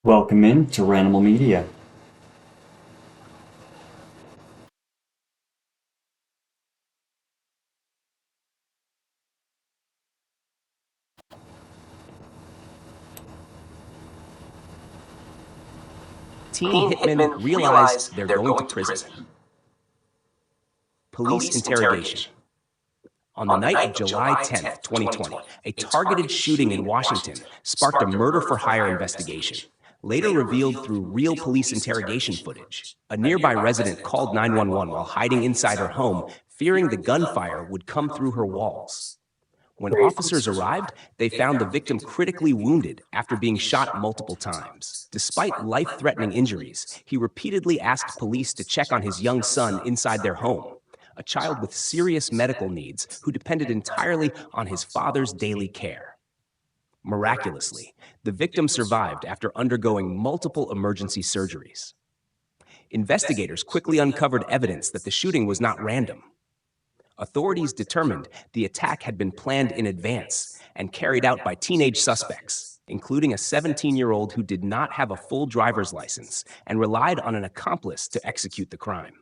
Welcome in to Ranimal Media. Teen hitmen realize they're going to prison. Police interrogation. On the night of July 10th, 2020, a targeted shooting in Washington sparked a murder-for-hire investigation, later revealed through real police interrogation footage. A nearby resident called 911 while hiding inside her home, fearing the gunfire would come through her walls. When officers arrived, they found the victim critically wounded after being shot multiple times. Despite life-threatening injuries, he repeatedly asked police to check on his young son inside their home, a child with serious medical needs who depended entirely on his father's daily care. Miraculously, the victim survived after undergoing multiple emergency surgeries. Investigators quickly uncovered evidence that the shooting was not random. Authorities determined the attack had been planned in advance and carried out by teenage suspects, including a 17-year-old who did not have a full driver's license and relied on an accomplice to execute the crime.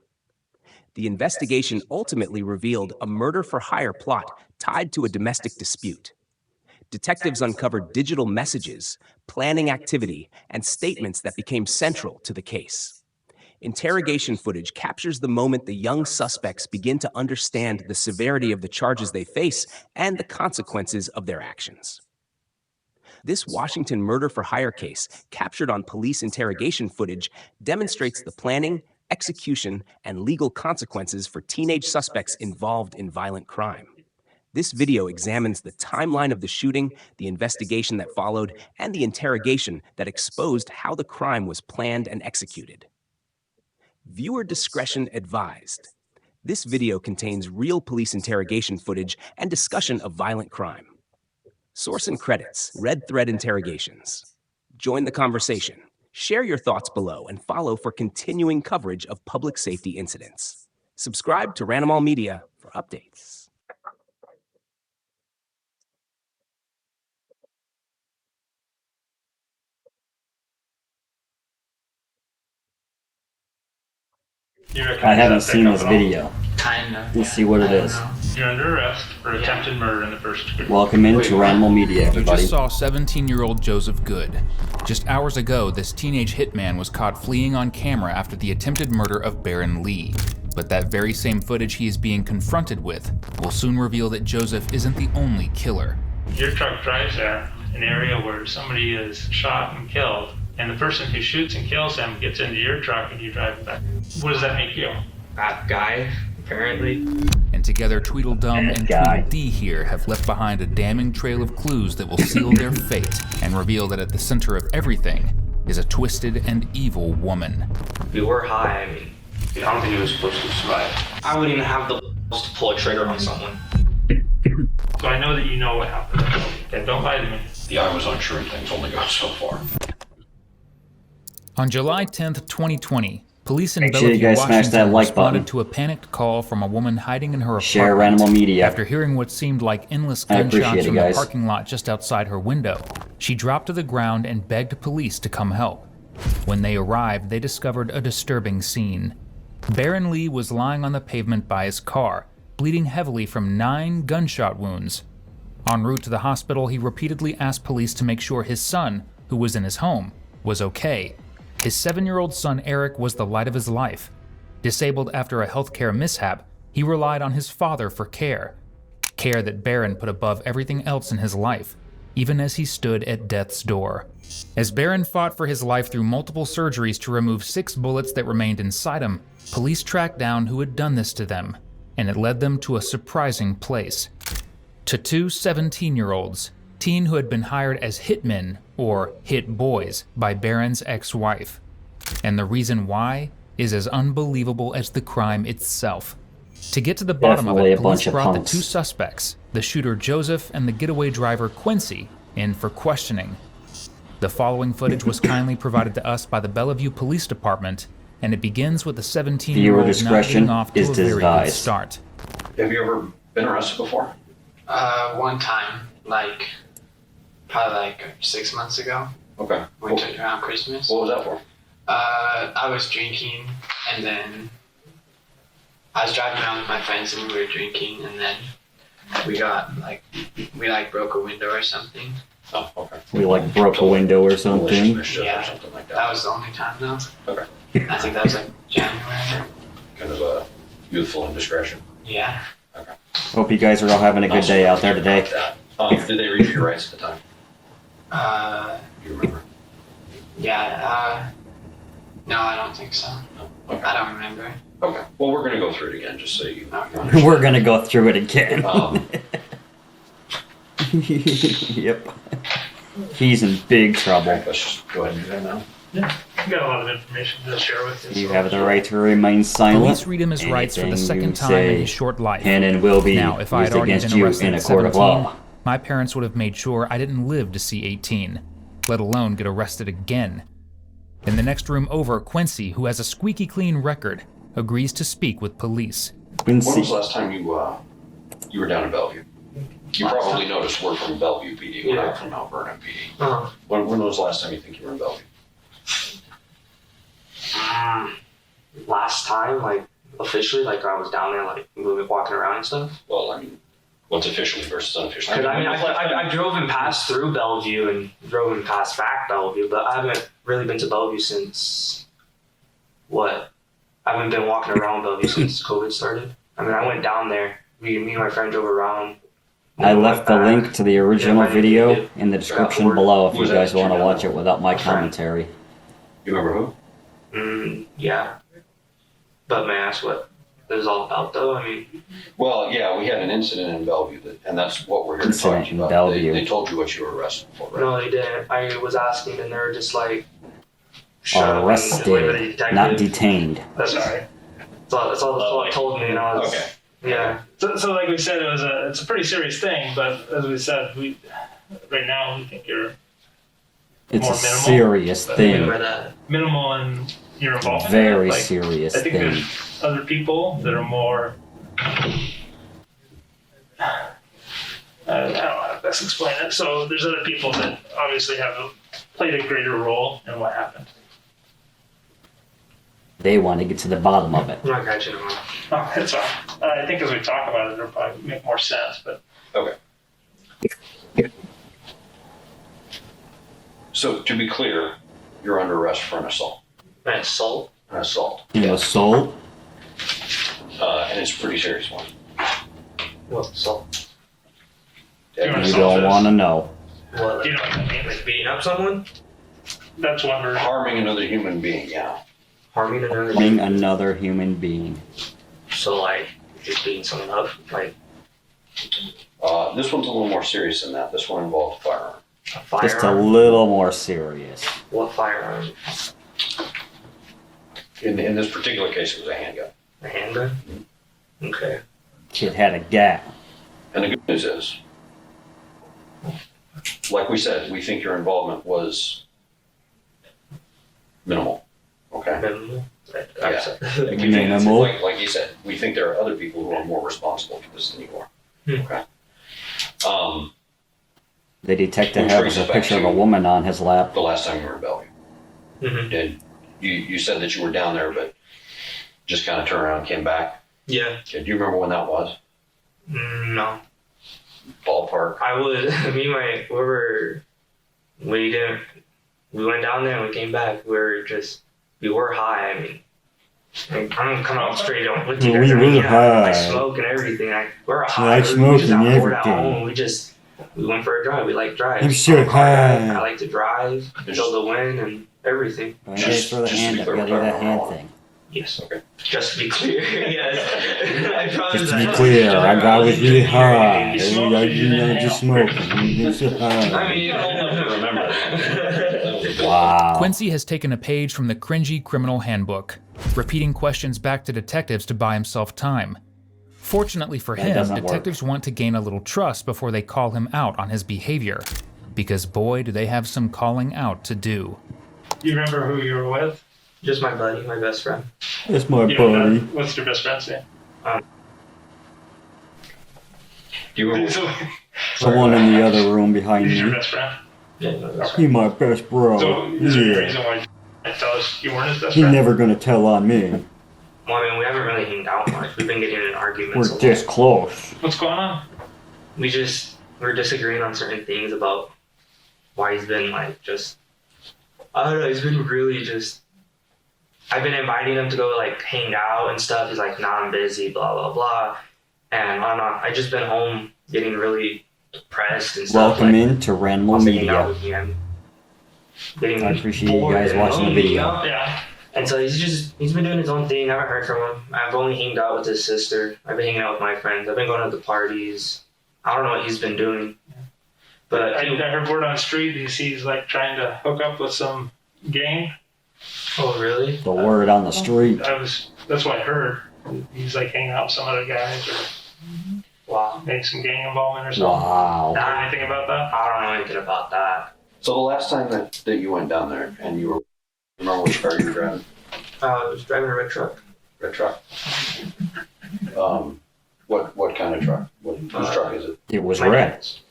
The investigation ultimately revealed a murder-for-hire plot tied to a domestic dispute. Detectives uncovered digital messages, planning activity, and statements that became central to the case. Interrogation footage captures the moment the young suspects begin to understand the severity of the charges they face and the consequences of their actions. This Washington murder-for-hire case, captured on police interrogation footage, demonstrates the planning, execution, and legal consequences for teenage suspects involved in violent crime. This video examines the timeline of the shooting, the investigation that followed, and the interrogation that exposed how the crime was planned and executed. Viewer discretion advised. This video contains real police interrogation footage and discussion of violent crime. Source and credits, Red Thread Interrogations. Join the conversation. Share your thoughts below and follow for continuing coverage of public safety incidents. Subscribe to Ranimal Media for updates. I haven't seen this video. Kinda. We'll see what it is. You're under arrest for attempted murder in the first degree. Welcome into Ranimal Media, You everybody. just saw 17-year-old Joseph Good. Just hours ago, this teenage hitman was caught fleeing on camera after the attempted murder of Baron Lee. But that very same footage he is being confronted with will soon reveal that Joseph isn't the only killer. Your truck drives there, an area where somebody is shot and killed, and the person who shoots and kills him gets into your truck and you drive it back. What does that make you? Bad guy, apparently. And together Tweedledum Bad and guy. Tweedledee here have left behind a damning trail of clues that will seal their fate and reveal that at the center of everything is a twisted and evil woman. We were high, I mean. I don't think he was supposed to survive. I wouldn't even have the balls to pull a trigger on someone. So I know that you know what happened. And don't lie to me. The I was unsure things only go so far. On July 10th, 2020, police in Make sure you Bellevue, guys smash that Washington like responded button. to a panicked call from a woman hiding in her apartment. Share Ranimal Media. After hearing what seemed like endless I appreciate gunshots it, from the guys. parking lot just outside her window, she dropped to the ground and begged police to come help. When they arrived, they discovered a disturbing scene. Baron Lee was lying on the pavement by his car, bleeding heavily from 9 gunshot wounds. En route to the hospital, he repeatedly asked police to make sure his son, who was in his home, was okay. His 7-year-old son Eric was the light of his life. Disabled after a healthcare mishap, he relied on his father for care that Baron put above everything else in his life, even as he stood at death's door. As Baron fought for his life through multiple surgeries to remove 6 bullets that remained inside him, police tracked down who had done this to them, and it led them to a surprising place. To 2 17-year-olds, teen who had been hired as hitmen, or hit boys, by Baron's ex-wife. And the reason why is as unbelievable as the crime itself. To get to the bottom Definitely of a it, bunch police of brought the punks. 2 suspects, the shooter Joseph and the getaway driver Quincy, in for questioning. The following footage was kindly provided to us by the Bellevue Police Department, and it begins with the 17-year-old not discretion getting off to is a very good advised. start. Have you ever been arrested before? One time, probably 6 months ago. Okay. We took it around Christmas. What was that for? I was drinking, and then I was driving around with my friends, and we were drinking, and then we broke a window or something. Oh, okay. We like broke a window or something. Mischief Yeah. or something like That that. was the only time though. Okay. I think that was like January. Kind of a youthful indiscretion. Yeah. Hope you guys are all having a good day out there today. Did they read your rights at the time? Do you remember? Yeah. No, I don't think so. No. Okay. I don't remember. Okay. Well, we're gonna go through it again, just so you Okay. understand. We're gonna go through it again. Um, Yep. He's in big trouble. Let's just go ahead and do that now. I've got a lot of information to share with you. You so- have the right to remain silent. Police read him his rights for the Anything second you time say in his short life. can and will be Now, if I used had already against been you arrested in a at court of 17, law. my parents would have made sure I didn't live to see 18, let alone get arrested again. In the next room over, Quincy, who has a squeaky clean record, agrees to speak with police. When was the Quincy. last time you were down in Bellevue? You probably noticed we're from Bellevue PD. We're not from Mount Vernon PD. When was the last time you think you were in Bellevue? Last time, like officially, like I was down there, like moving, walking around and stuff. Well, I mean, what's officially versus unofficially? Because I mean, I drove and passed through Bellevue and drove and passed back Bellevue, but I haven't really been to Bellevue since what? I haven't been walking around Bellevue since COVID started. I mean, I went down there. Me and my friend drove around. I went left the back. link to the original Yeah, video in the description who- below if who you was that guys that you want to met? watch it without my A friend. commentary. You remember who? Yeah. But may I ask what it was all about, though? I mean, Well, yeah, we had an incident in Bellevue, and that's what we're here to Incident talk to you in about. Bellevue. They told you what you were arrested for, right? no, they didn't. I was asking, and they were just like, shut up and wait for the Arrested, detective. not detained. That's right. That's all the fuck told me, and I was, Okay. yeah. So like we said, it's a pretty serious thing, but as we said, right now we think you're It's More a minimal, serious but thing. Remember that. minimal in your involvement. Very Like, serious I think thing. there's other people that are more. I don't know how to best explain it. So there's other people that obviously have played a greater role in what happened. They want to get to the bottom of it. I'm not catching them. Oh, that's all. I think as we talk about it, it'll probably make more sense. But Okay. So to be clear, you're under arrest for an assault. An assault? An assault. An assault? And it's a pretty serious one. What assault? You You Assault don't is- want to know. What? do you know what that means? Like beating up someone? That's one version. Harming another human being, yeah. Harming another Being another human being. So like just beating someone up? Like This one's a little more serious than that. This one involved a firearm. a firearm? Just a little more serious. What firearm? In this particular case, it was a handgun. A handgun? Okay. Kid had a gat. And the good news is, like we said, we think your involvement was minimal. Okay? Minimal? Yeah. Minimal. Like you said, we think there are other people who are more responsible for this than you are. Okay? The detective Which has brings a us back picture of to- a woman on his lap. The last time you were in Bellevue. Mm-hmm. And you said that you were down there, but just kind of turned around and came back. Yeah. Okay, do you remember when that was? No. Ballpark? I would me and my we went down there and we came back. We were high. I mean, I'm coming out straight on with you We guys. I mean, were yeah, I high. smoke and everything. We're high. like We smoking just out bored at everything. home. We went for a drive. We like drive. I'm so a car guy. high. I like to drive, feel the wind and everything. Go ahead, throw the just to hand be up. clear, Gotta we're do that talking hand about thing. Yes. Okay. Just to be clear, yes. I promise Just to be that. clear, I was really high. You smoked, I you didn't just inhale. smoking. You so high. I mean, Remember that. Wow. Quincy has taken a page from the cringy criminal handbook, repeating questions back to detectives to buy himself time. Fortunately for That him, doesn't work. detectives want to gain a little trust before they call him out on his behavior. Because boy, do they have some calling out to do. Do you remember who you were with? just my buddy, my best friend. That's my You buddy. what's your best friend's name? Do you remember? Who's The one in the other room behind your me. best friend? Yeah, no, that's He my best bro. So is there a Yeah. reason why I tell us you weren't his best He friend? never gonna tell on me. Well, I mean, we haven't really hanged out much. We've been getting in arguments. We're this close. What's going on? We're disagreeing on certain things about why he's been like just. I don't know. He's been really just. I've been inviting him to go like hang out and stuff. He's like, nah, I'm busy, blah blah blah. And I don't know. I just been home getting really depressed and stuff. Welcome like, into Ranimal also hanging out Media. with him. Getting I appreciate you bored guys and watching the lonely, video. Yeah. And so he's been doing his own thing. I haven't heard from him. I've only hanged out with his sister. I've been hanging out with my friends. I've been going to the parties. I don't know what he's been doing. But I heard word on the street he's like trying to hook up with some gang. oh really? The word on the street. That's what I heard. He's like hanging out with some other guys or Wow. maybe some gang involvement or something. Wow. Heard anything about that? I don't know anything about that. So the last time that you went down there and you remember which car you were driving? I was driving a red truck. Red truck. What kind of truck? Whose truck is it? It was My red. dad's.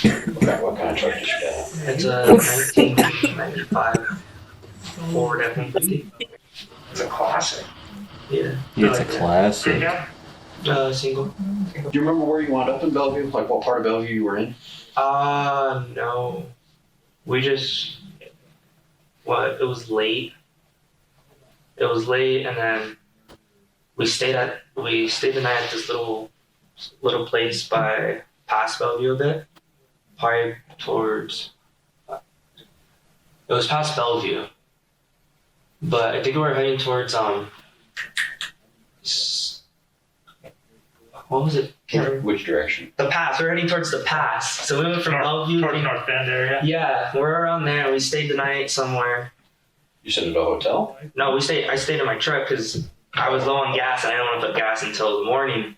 What kind of truck did you get? It's a 1995 Ford F-150. It's a classic. Yeah. It's a classic. Yeah. Single. Do you remember where you wound up in Bellevue? Like what part of Bellevue you were in? No. We just. It was late. It was late, and then we stayed the night at this little place by past Bellevue a bit, probably towards. It was past Bellevue, but I think we were heading towards what was it? Which direction? The pass. We were heading towards the pass. So we went from Bellevue. North Bend area. Yeah, we're around there. We stayed the night somewhere. You said at a hotel? No, I stayed in my truck because I was low on gas and I didn't want to put gas until the morning.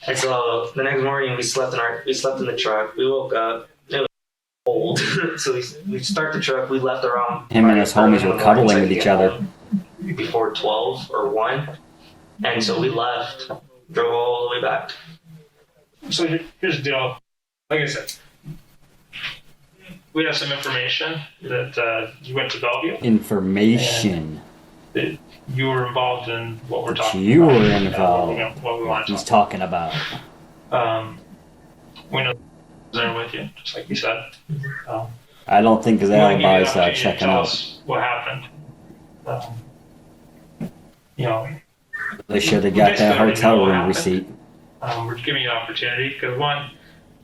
And so the next morning we slept in the truck. We woke up. It was cold. So we start the truck. We left around. Him and his homies were cuddling with each other. Before 12 or 1. And so we left, drove all the way back. So here's the deal. Like I said, we have some information that you went to Bellevue. Information. That you were involved in what we're talking You about. were involved. What we want to He's talk talking about. We know there with you, just like you said. I don't think his we wanna give you the alibi's opportunity to checking tell out. us what happened. You know, They should have got that hotel room receipt. we're giving you an opportunity because one,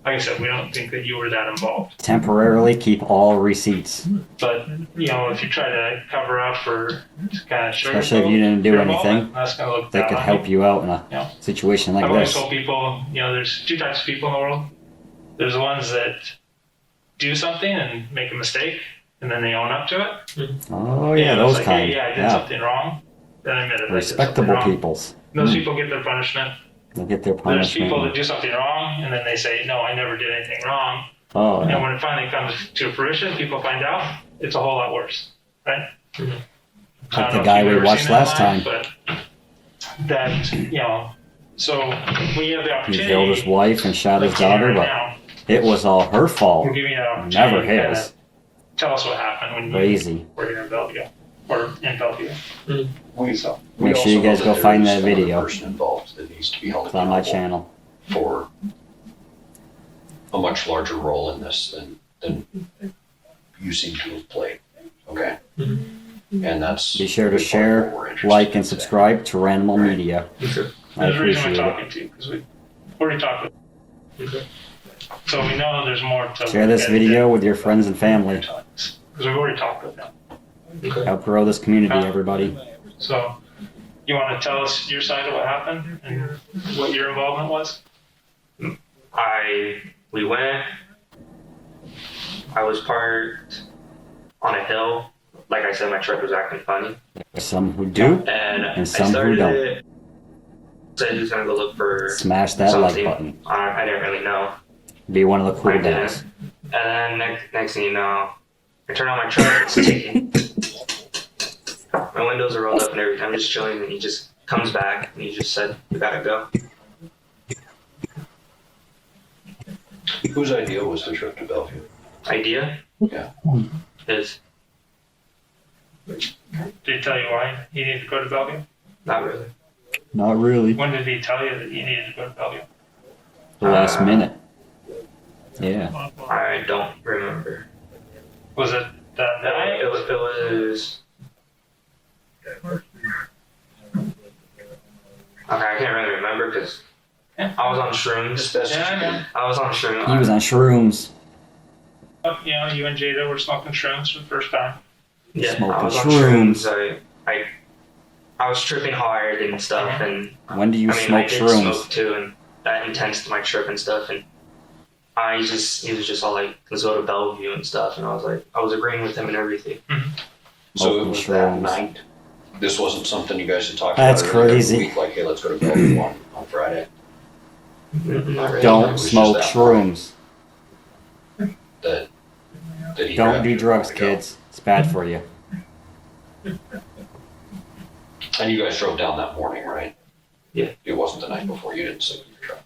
like I said, we don't think that you were that involved. Temporarily keep all receipts. But you know, if you try to cover up or kind of Especially if you didn't do your anything involvement, that's going to look that down could on help you out in a Yeah. situation like I've always this. told people, you know, there's two types of people in the world. There's the ones that do something and make a mistake, and then they own up to it. Oh yeah, You know, it's those like, kind. hey, yeah, I did Yeah, something wrong. Then I admit it. I did something respectable wrong. peoples. Those people get their punishment. They'll get their There's people that punishment. do something wrong, and then they say, no, I never did anything wrong. Oh And yeah. when it finally comes to fruition, people find out it's a whole lot worse, right? I don't Like the know if guy you've we ever watched seen that last line, time. But that, you know, so when you have the He opportunity, killed his wife and shot his like you did daughter, right but now, it was all her fault. we're giving you an opportunity Never to kinda his. tell us what happened when you Crazy. were here in Bellevue, or in Bellevue. We Make sure also you guys know go that find there is that another video. person involved that needs to be held It's on my accountable channel. for a much larger role in this than you seem to have played. Okay? And that's Be sure to a big part of share, what we're interested like, in and today. subscribe to Ranimal Media. I There's a reason we're appreciate it. talking to you, because we already talked with you. So we know there's more to Share this video with your friends and family. Because we've already talked with them. Help grow this community, everybody. So, you want to tell us your side of what happened and what your involvement was? We went. I was parked on a hill. Like I said, my truck was acting funny. There's some who do, And some I who started don't. it. Said he was gonna go look for Smash that like something. button. I didn't really know. Be one of the cool I guys. didn't. And then next thing you know, I turn on my truck. It's ticking. My windows are rolled up and everything. I'm just chilling, and he just comes back and he just said, "You gotta go." Whose idea was the trip to Bellevue? Idea? Yeah. Is Did he tell you why he needed to go to Bellevue? not really. Not really. When did he tell you that you needed to go to Bellevue? The last minute. Yeah. I don't remember. Was it that night? It was. Okay, I can't really remember because I was on shrooms. Yeah, I know. I was on shrooms. He was on shrooms. You know, you and Jada were smoking shrooms for the first time. Yeah, I Smoking was on shrooms. shrooms. I was tripping hard and stuff, and When do you I mean, smoke I did shrooms? smoke too, and that intense to my trip and stuff, and he was just all like, let's go to Bellevue and stuff, and I was agreeing with him and everything. So it Smoking was that shrooms. night. This wasn't something you guys had talked That's about earlier in the crazy. week, like, hey, let's go to Bellevue on Friday. Not really. It Don't was smoke just that shrooms. That he Don't grabbed do you drugs, to go. kids. It's bad for you. And you guys drove down that morning, right? Yeah. It wasn't the night before. You didn't sleep in your truck.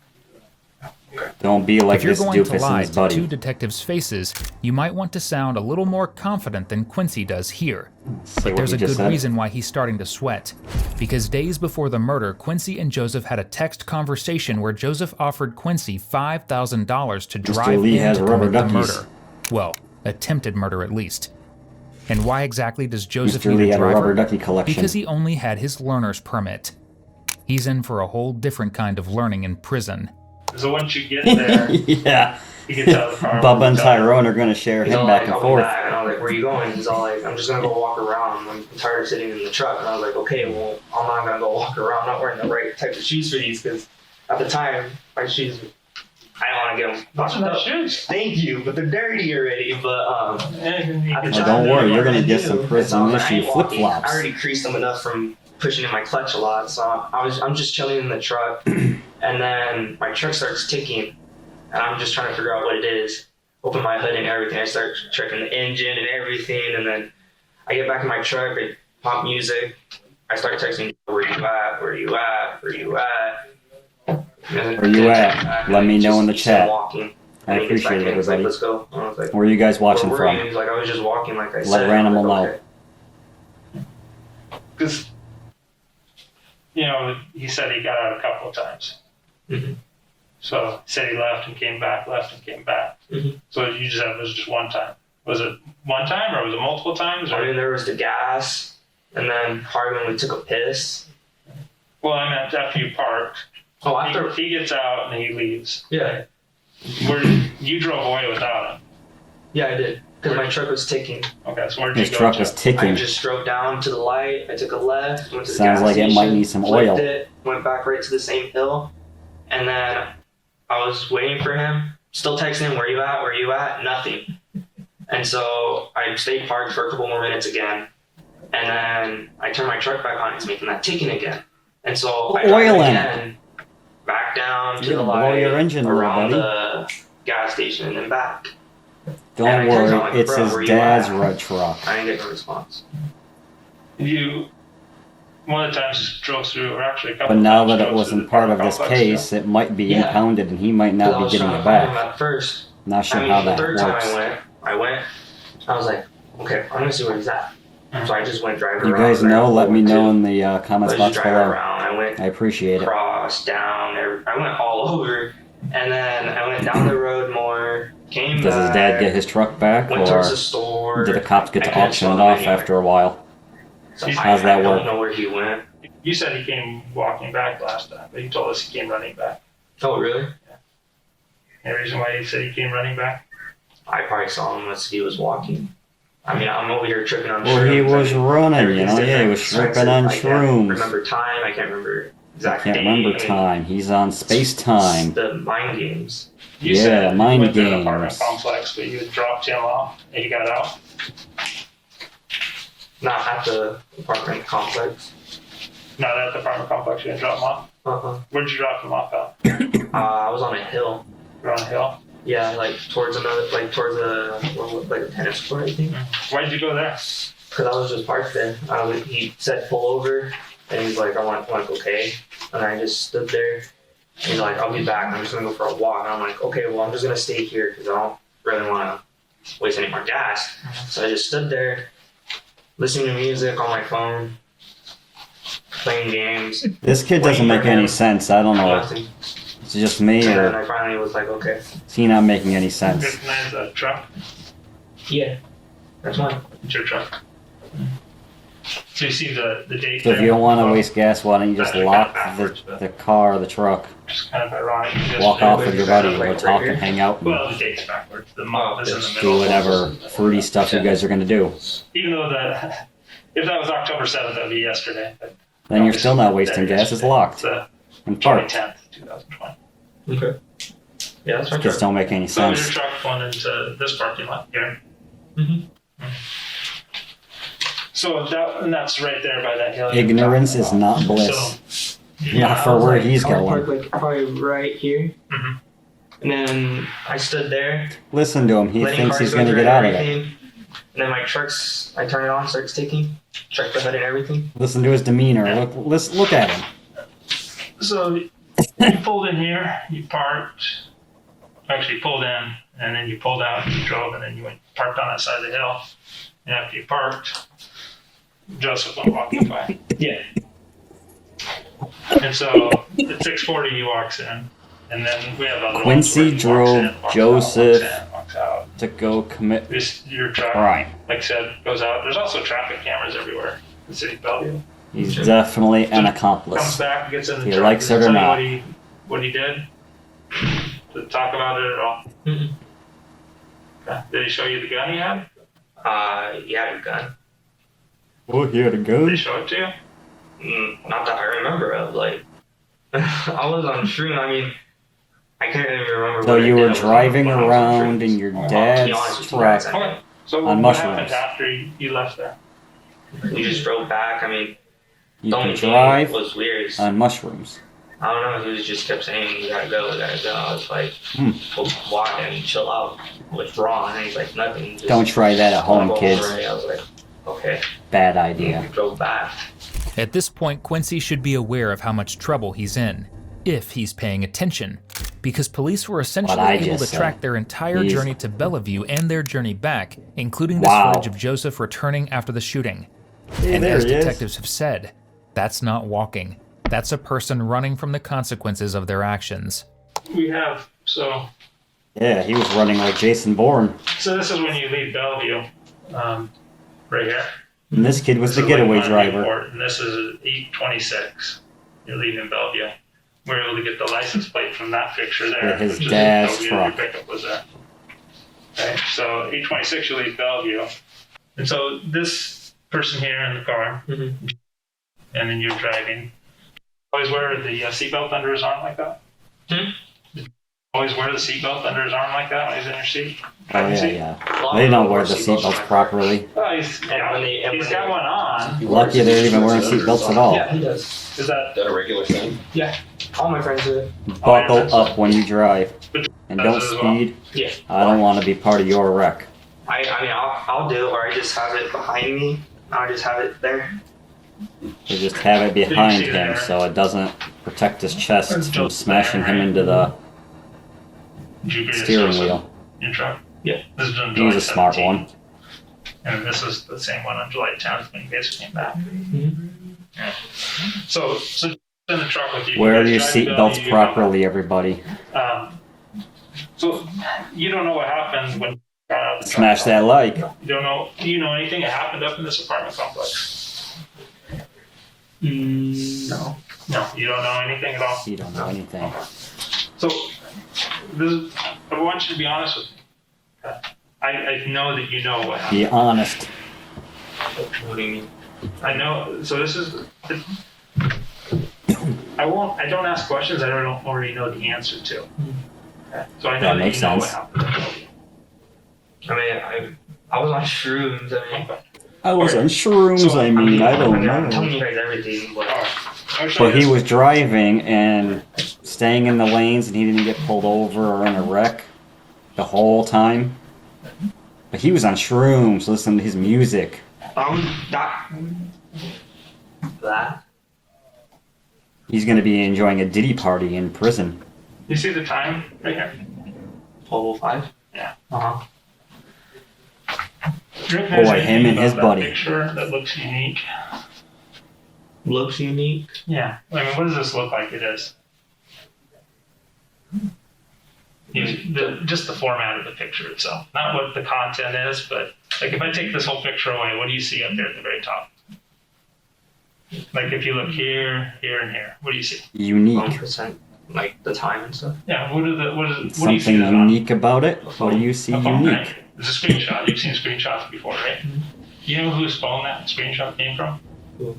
Don't be like If you're this going to doofus lie and his to buddy. two detectives' faces, you might want to sound a little more confident than Quincy does here. Say But what there's he a just good said. reason why he's starting to sweat. Because days before the murder, Quincy and Joseph had a text conversation where Joseph offered Quincy $5,000 to drive Lee in has to rubber commit the duckies. murder. Well, attempted murder at least. And why exactly does Joseph Mr. Lee need a had a rubber driver? ducky collection. Because he only had his learner's permit. He's in for a whole different kind of learning in prison. So once you get there, Yeah. he gets out of the car. Bubba and Tyrone are going to share He's him all back like, and I'll be forth. back. And I was like, where are you going? He's all like, I'm just going to go walk around. I'm tired of sitting in the truck. And I was like, okay, well, I'm not going to go walk around. I'm not wearing the right type of shoes for these because at the time, my shoes, I don't want to get them Those are fucked nice up. shoes. Thank you, but they're dirty already. But at the Oh, time, don't they worry, were you're gonna brand get new. some prison So I was like, I issue ain't walking. flip-flops. I already creased them enough from pushing in my clutch a lot. So I'm just chilling in the truck, and then my truck starts ticking, and I'm just trying to figure out what it is. Open my hood and everything. I start checking the engine and everything, and then I get back in my truck. I pop music. I start texting, "Where you at? Where you at? Where you at?" Where you at? Let me know in the chat. Walking. I And he gets back appreciate in, it, he's like, everybody. let's go. And I was like, Where are you guys watching where were you? from? He's like, I was just walking, like I Let said. Ranimal I'm like, know. okay. Because, you know, he said he got out a couple of times. Mhm. So he said he left and came back, left and came back. Mhm. So you just said it was just one time. Was it one time or was it multiple times? I Or? mean, there was the gas, and then probably when we took a piss. Well, I meant after you parked. Oh, after. He gets out and he leaves. Yeah. Where you drove away without him. Yeah, I did. Because my truck was ticking. Okay, so where'd you His go truck to? was I ticking. just drove down to the light. I took a left, went to the Sounds gas like it might station, need some flipped oil. It, went back right to the same hill, and then I was waiting for him. Still texting him, "Where you at? Where you at?" Nothing. And so I stayed parked for a couple more minutes again, and then I turned my truck back on. It's making that ticking again, and so I drive Oil in it. again, back down to You're the gonna blow light, your engine, little around buddy. the gas station, and then back. Don't And I text him, worry, like, it's bro, his where you dad's at? red truck. I didn't get no response. One of the times drove through, or actually a couple But of now times that it drove wasn't through the part of apartment this complex, case, it might be Yeah. impounded and he might Because I not be was getting trying it to find him back. at first. Not sure I mean, how the that third time works. I went, I was like, okay, I'm gonna see where he's at. So I just went driving You around. guys there know, let for me know two. in the I comments was box just driving below. around. I went I appreciate it. across, down, I went all over, and then I went down the road more. Came Does his back. dad get his truck back, Went towards the or store. do the cops get I to couldn't auction find it him off anywhere. after a while? So How's that I work? don't know where he went. You said he came walking back last time, but you told us he came running back. Oh, really? Any reason why you said he came running back? I probably saw him as he was walking. I mean, I'm over here tripping on Well, shrooms. he was I mean, running, you everything's know, yeah, he different. was So I tripping on I can't shrooms. remember time. I can't remember I exact can't date. remember I mean, time. He's on space time. The mind games. You Yeah, said mind you went to an apartment games. complex, but you had dropped him off and he got out. Not at the apartment complex. Not at the apartment complex, you didn't drop him off. Uh-huh. Where'd you drop him off at? I was on a hill. You're on a hill. Yeah, like towards a tennis court, I think. Why'd you go there? Because I was just parked there. He said pull over, and he's like, I want okay. And I just stood there, He's like, I'll be back. I'm just gonna go for a walk. And I'm like, okay, well, I'm just gonna stay here because I don't really want to waste any more gas. So I just stood there, listening to music on my phone, playing games. This kid doesn't make any sense. I don't know. Nothing. It's just me, And then or I finally was like, okay. is he not making any sense? Recognize that truck? Yeah. That's mine. It's your truck. So you see the date So if there? you don't want to waste gas, why don't you just lock the car, the truck, Just kind of ironic. walk off with your buddy, go talk and hang out, and Well, the date's backwards. The month is in the do middle. whatever fruity stuff you guys are gonna do. Even though if that was October 7th, that would be yesterday. But Then you're still not wasting gas. It's locked It's and July parked. 10th, 2020. Okay. Yeah, that's my Just truck. don't make any So your sense. truck going into this parking lot here. Mm-hmm. So that's right there by that hill. Ignorance is not bliss. So, Not for where he's I would going. park like probably right here. Mhm. And then I stood there. Listen to him. He letting thinks cars he's go gonna through get out of it. everything. And then my trucks, I turn it on, starts ticking. Check the hood and everything. Listen to his demeanor. Look at him. So you pulled in here, you parked. Actually, you pulled in, and then you pulled out, and you drove, and then you went parked on that side of the hill. And after you parked, Joseph went walking by. Yeah. And so at 6:40 he walks in, and then we have other Quincy ones where he walks drove in, walks Joseph out, walks out. To go commit Your truck, crime. like I said, goes out. There's also traffic cameras everywhere in the city of Bellevue. He's definitely an Comes accomplice. back, gets in the He truck. likes Does it or tell you not. What he did? To talk about it at all? Mm-mm. Okay. Did he show you the gun he had? He had a gun. Oh, he had a Did gun? he show it to you? Not that I remember of. Like, I was on shroom. I mean, I can't even remember. So what I you did. were I was driving on around shrooms. in your To be dad's honest with you truck. guys, I mean, So On what mushrooms. happened after you left there? we just drove back. I mean, You the can only thing drive was weird. Is, on mushrooms. I don't know. He just kept saying, "You gotta go, you gotta go." I was like, Hmm. "Go walk and chill out." What's wrong? And he's like, "Nothing." Just Don't try that at home, go kids. over it. I was like, "Okay." Bad We idea. drove back. At this point, Quincy should be aware of how much trouble he's in, if he's paying attention, because police were essentially What I able to just track said. their entire He's- journey to Bellevue and their journey back, including this Wow. footage of Joseph returning after the shooting. Hey, And there as he is. detectives have said, that's not walking. That's a person running from the consequences of their actions. We have so Yeah, he was running like Jason Bourne. this is when you leave Bellevue, right here. And this kid was This the is getaway like driver. Newport, and this is 8:26. You're leaving Bellevue. We're able to get the license plate from that picture there. With his which is dad's Bellevue, truck. Your pickup was there. Okay, so 8:26 you leave Bellevue, and so this person here in the car, Mhm. and then you're driving. Always wear the seatbelt under his arm like that. Hmm? Always wear the seatbelt under his arm like that when he's in your seat. Oh, yeah, Seat? yeah. They don't wear the seatbelts properly. Oh, he's got one on. Lucky they're even wearing seatbelts at all. Yeah, he does. Is that Is that a regular thing? Yeah, all my friends do it. Buckle up when you drive. And don't Does it as well? speed. Yeah. I don't want to be part of your wreck. I mean, I'll do it, or I just have it behind me. I'll just have it there. So just have it behind see him there? so it doesn't protect his chest from smashing him into the Did you agree to steering Joseph wheel. in truck? Yeah. This is on He July was a smart 17th. one. And this is the same one on July 10th when you guys came back. Mm-hmm. Yeah. So in the truck with you. Wear you your guys drive to seatbelts Bellevue, you properly, everybody. So you don't know what happened when you got out of the truck. Smash that like. You don't know. Do you know anything that happened up in this apartment complex? No. No, you don't know anything at all. You don't know anything. So I want you to be honest with me. I know that you know what happened. Be honest. What do you mean? I know. So this is. I don't ask questions I don't already know the answer to. Okay. So I know That that makes you know sense. what happened. I mean, I was on shrooms. I mean, I was on shrooms, I mean, I don't I'm telling know. you guys everything, but But he was driving and staying in the lanes and he didn't get pulled over or in a wreck the whole time. But he was on shrooms, listening to his music. that. He's going to be enjoying a Diddy party in prison. You see the time right here? 12:05. Yeah. Uh-huh. Rick knows Boy, anything him and his about that buddy. picture that looks unique. Looks unique. Yeah. I mean, what does this look like it is? Just the format of the picture itself. Not what the content is, but like if I take this whole picture away, what do you see up there at the very top? Like if you look here, here, and here, what do you see? Unique. 1%, like the time and stuff. Yeah, what do you see Something that on? unique about it? What do you see A phone, unique? right? It's a screenshot. You've seen screenshots before, right? You know whose phone that screenshot came from? Who?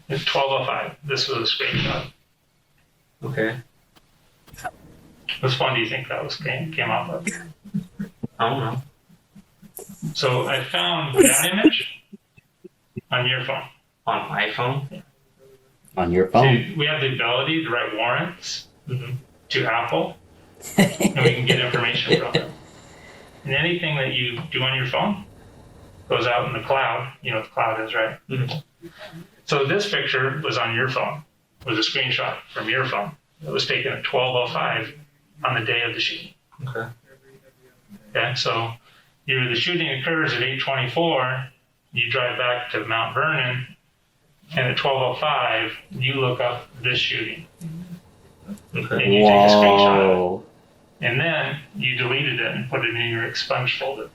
It's 12:05. This was a screenshot. Okay. Which phone do you think that was came off of? I don't know. So I found that image on your phone. On my phone? On your phone. See, we have the ability to write warrants to Apple, and we can get information from them. And anything that you do on your phone goes out in the cloud. You know what the cloud is, right? Mm-hmm. So this picture was on your phone. It was a screenshot from your phone. It was taken at 12:05 on the day of the shooting. Okay. Okay, so the shooting occurs at 8:24. You drive back to Mount Vernon, and at 12:05 you look up this shooting, Okay. and you take a screenshot of it. Whoa. And then you deleted it and put it in your expunged folder.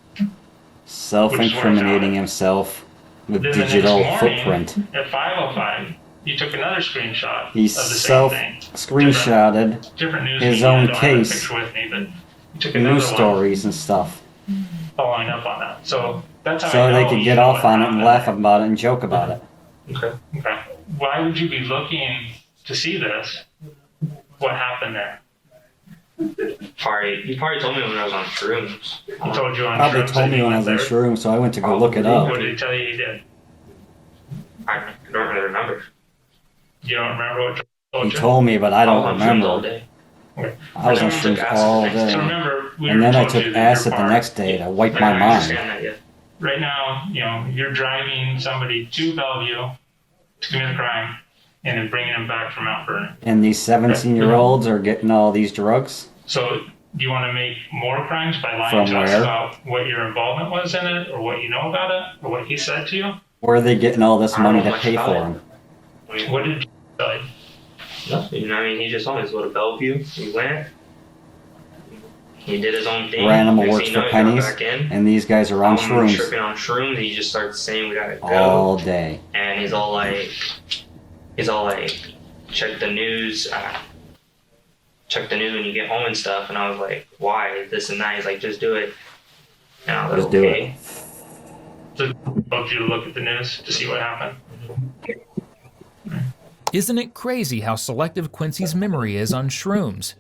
Self-incriminating himself with Then the next digital morning, footprint. At 5:05, you took another screenshot He of the same thing. self-screenshotted Different news. his media. own I don't have a case. picture with me, but you took another news one stories and stuff. following up on that. So that's how I So know they could you get know off what on it and happened. laugh about it and joke about it. Okay. Okay. Why would you be looking to see this? What happened there? He probably told me when I was on shrooms. He told you on Probably shrooms told that me he when I was in went there. shrooms, so I went to go look it up. What did he tell you he did? I don't really remember. You don't remember what he told He you? told me, but I I was don't on shrooms all remember. day. I was on I took shrooms acid all the next So day. remember, we And then I told took you that acid your the car- next day to wipe I my don't mind. understand that yet. Right now, you're driving somebody to Bellevue to commit a crime, and then bringing them back from Mount Vernon. And these 17-year-olds are getting all these drugs? So, do you want to make more crimes by lying From to us where? about what your involvement was in it, or what you know about it, or what he said to you? Where are they getting all this I don't money know to much pay about for it. them? I mean, What did you tell you? nothing. I mean, he just told me to go to Bellevue. He went. He did his own thing. Ranimal Next works thing you for know, he got pennies, back in. and these guys are on I'm shrooms tripping on shrooms. He just starts saying we gotta go. all day. And he's all like, check the news. Check the news when you get home and stuff. And I was like, why? This and that. He's like, just do it. And I was Just like, do okay. So, both you to look at the news to see what happened. Isn't it crazy how selective Quincy's memory is on shrooms?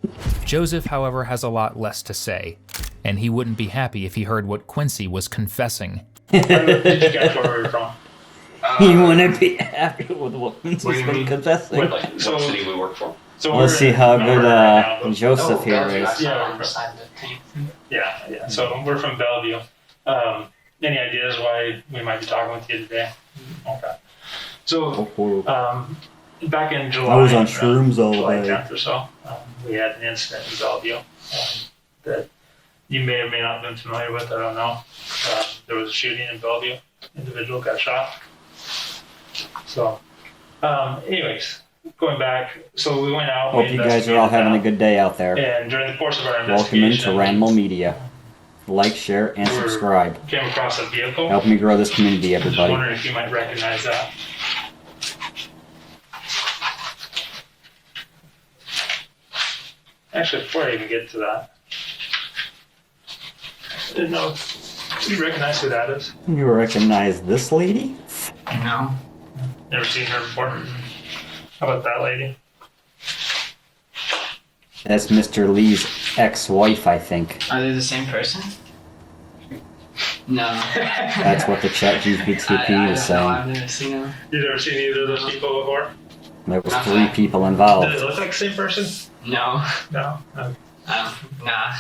Joseph, however, has a lot less to say, and he wouldn't be happy if he heard what Quincy was confessing. Where did you get where we were from? He wouldn't be happy with what What do Quincy's you been mean? confessing. Like, So- what city we work for? So Let's we're see in how Mount good Vernon right now, but- Joseph here Bellevue, is. I saw Yeah. on the side of the tank. Yeah. So we're from Bellevue. Any ideas why we might be talking with you today? Okay. So back in July, I was on shrooms all July day. 10th or so, we had an incident in Bellevue that you may or may not have been familiar with. I don't know. There was a shooting in Bellevue. Individual got shot. So, anyways, going back, so we went out. Hope we you guys are all investigated having a that, good day out there. And during the course of our Welcome investigation, into Ranimal Media. Like, share, and We're- subscribe. came across a vehicle. Help me grow this community, Just everybody. wondering if you might recognize that. Actually, before I even get to that, I didn't know. Do you recognize who that is? You recognize this lady? No. Never seen her before. How about that lady? That's Mr. Lee's ex-wife, I think. Are they the same person? No. That's what the chat GPT was I don't know. saying. I've never seen them. You've never seen either of those people before? There was Not 3 that. people Does it involved. look like the same person? No. No. Nah.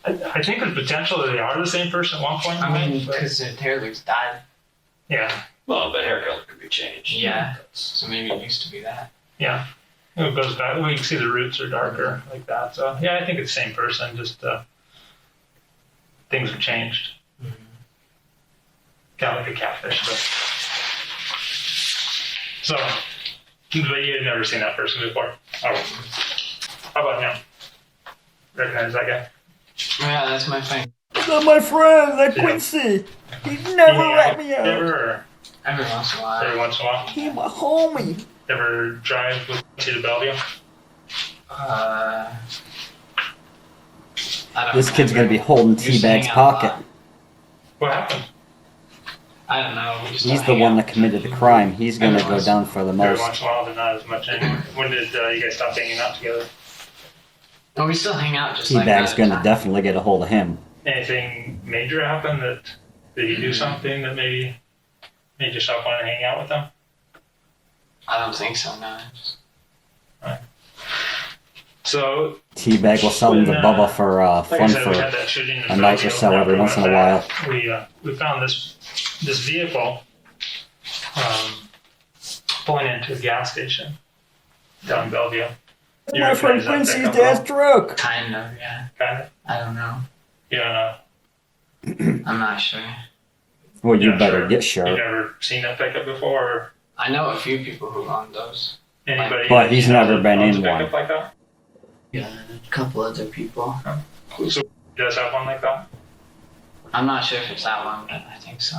I think there's potential that they are the same person at one point. in I mean, life, but- because their hair looks dyed. yeah. Well, but hair color could be changed. Yeah. So maybe it used to be that. Yeah. It goes back. We can see the roots are darker like that. So yeah, I think it's the same person. Just things have changed. Kind of like a catfish. So, but you had never seen that person before. Oh. How about him? Recognize that guy? Yeah, that's my friend. That's my friend, that Yeah. Quincy. He You never hang let out me out. ever, Every once in a every while. once in a while. He my homie. Ever drive with you to Bellevue? I don't This kid's gonna remember. be holding We used to Teabag's hang out a pocket. lot. What happened? I don't know. We just He's don't the hang one out. that committed the crime. He's gonna Every go once- down for the Every most. once in a while, but not as much anymore. When did you guys stop hanging out together? No, we still hang out just like Teabag's that. gonna definitely get a hold of him. Anything major happen that did he do something that maybe made you stop wanting to hang out with him? I don't think so. No. Just- So, Teabag will sell him to When, Bubba for like I fun said, we had for that shooting in a night or Bellevue. so every once in a while. We found this vehicle pulling into a gas station down in Bellevue. You My friend recognize that Quincy's pickup dad's at truck. Kind of. Yeah. all? Kind of. I don't know. You don't know. I'm not sure. Well, you Yeah, better sure. get You've sure. never seen that pickup before? Or I know a few people who own those. anybody? But that he's you know never that been owns in a pickup one. like that? Yeah, a couple other people. So he does have one like that? I'm not sure if it's that one, but I think so.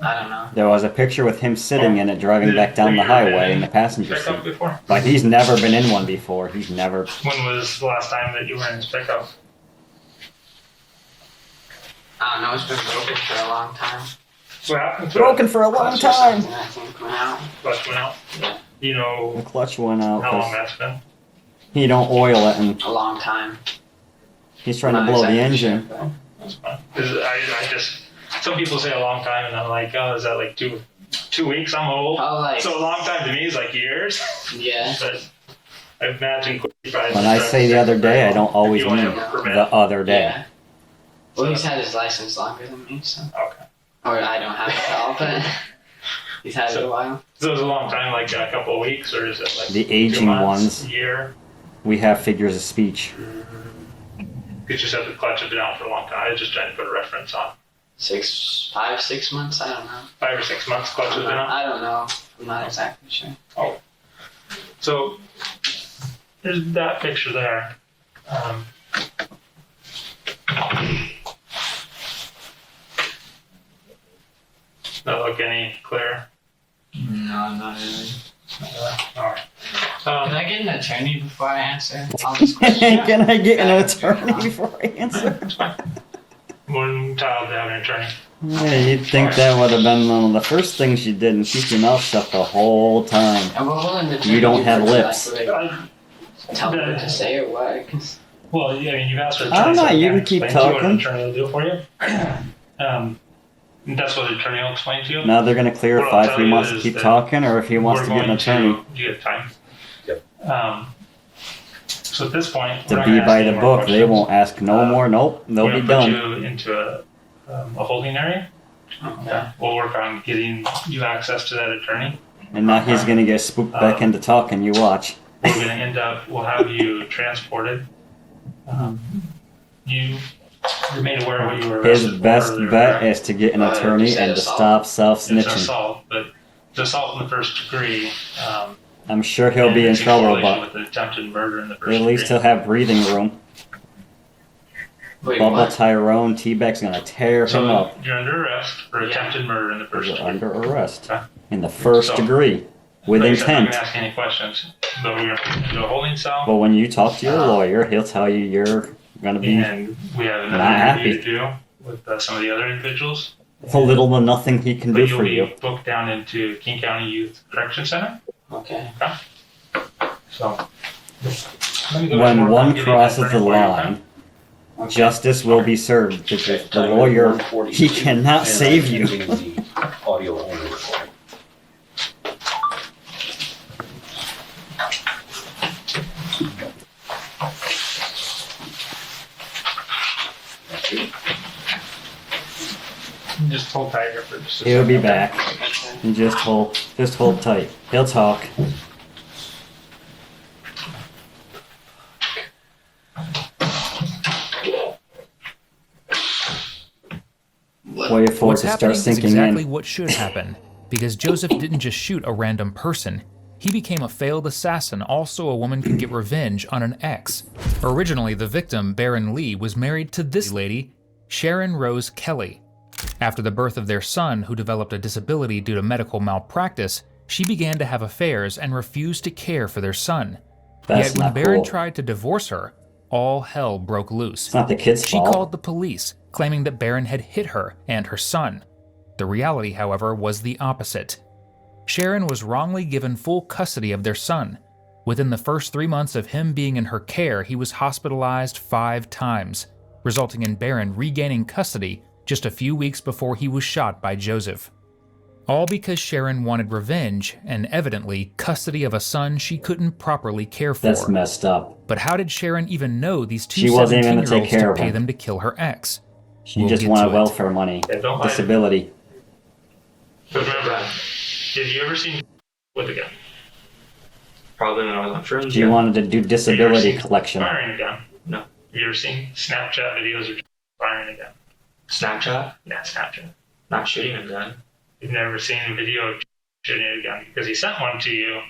I don't know. There was a picture with him sitting in it, driving back down the highway in the passenger Pickup seat. before? But he's never been in one before. He's never. When was the last time that you were in his pickup? I don't know. It's been broken for a long time. What happened to Broken for a long Clutch or time. something, I think went out. it? Clutch went out? Yeah. You The know clutch went out how long 'cause that's been? he don't oil it, and A long time. he's trying to Not blow the exactly engine. sure, but- That's fine. 'Cause I just, some people say a long time, and I'm like, oh, is that like 2 weeks? I'm old. Oh, like, So a long time to me is like years. yeah. But I imagine probably When I say the other day, I don't always You only mean have a permit. the other day. Yeah. Well, he's had his license longer than me, so. Okay. Or I don't have it at all, but he's had it a while. So it's a long time, like a couple of weeks, or is it like The 2 aging months, ones. a year? We have figures of speech. You just said the clutch has been out for a long time. I was just trying to put a reference on. 5, 6 months? I don't know. 5 or 6 months clutch has been out. I don't know. I'm not exactly sure. So there's that picture there. That look any clearer? No, not really. All right. Can I get an attorney before I answer all these questions? Can I get an attorney before I answer? One child to have an attorney. Yeah, you'd think that would have been one of the first things you did and keep your mouth shut the whole time. And what will an attorney You don't do have for, lips. Like, tell me what to say or what? 'Cause Well, yeah, I mean, you've asked for an I don't attorney. know, so you I can keep explain to you what an talking. attorney will do for you. That's what the attorney will explain to you. Now they're going to What clarify I'll if tell he you wants to is keep that talking or if he wants We're to get an going attorney. Do you have time? Yep. So at this point, To we're not be gonna by ask the any more book, they questions. won't ask no more. Nope, they'll We're be gonna put done. you into a holding area. okay. We'll work on getting you access to that attorney. And now he's going to get spooked back into talking. You watch. We're going to end up, we'll have you transported. You're made aware of what you were His arrested best for earlier, bet correct? is to get an You attorney said and to assault? stop It's self-snitching. assault, but it's assault in the first degree. I'm sure he'll and be in it's trouble, correlation but with the attempted murder in the first at least degree. he'll have breathing room. Wait, Bubba what? Tyrone, T-Bag's going to tear him So up. you're under arrest for Yeah. attempted murder in the first You're degree. under arrest Okay. in the first So, degree with Like I said, I'm not intent. going to ask any questions, but we're going to put you into a holding cell. But when you talk to your lawyer, he'll tell you you're going to be And we have another not interview happy. to do with some of the other individuals. little to nothing he can But do you'll for be you. booked down into King County Youth Correction Center. Okay. So let me go When work on one getting crosses that the for you, okay? line, justice will be served because the lawyer, he cannot save you. The audio only recording. Just hold tight here for just a He'll be second, okay? back. And just hold tight. He'll talk. What's to happening start is sinking exactly in. what should happen, because Joseph didn't just shoot a random person. He became a failed assassin, also a woman could get revenge on an ex. Originally, the victim, Baron Lee, was married to this lady, Sharon Rose Kelly. After the birth of their son, who developed a disability due to medical malpractice, she began to have affairs and refused to care for their son. That's Yet when not Baron cool. tried to divorce her, all hell broke loose. It's not the kid's She fault. called the police, claiming that Baron had hit her and her son. The reality, however, was the opposite. Sharon was wrongly given full custody of their son. Within the first 3 months of him being in her care, he was hospitalized 5 times, resulting in Baron regaining custody just a few weeks before he was shot by Joseph. All because Sharon wanted revenge and, evidently, custody of a son she couldn't properly care for. That's messed up. But how did Sharon even know these two She wasn't even gonna take 17-year-olds care to of pay him. them to kill her ex? She We'll just get wanted to it. welfare money. Yeah, don't lie. Disability. But remember, did you ever see with a gun? Probably when I was on shrooms. She Yeah. wanted to do disability collection. Firing a gun? No. You ever seen Snapchat videos of firing a gun? Snapchat, Yeah, Snapchat. not shooting a gun. You've never seen a video of shooting a gun because he sent one to you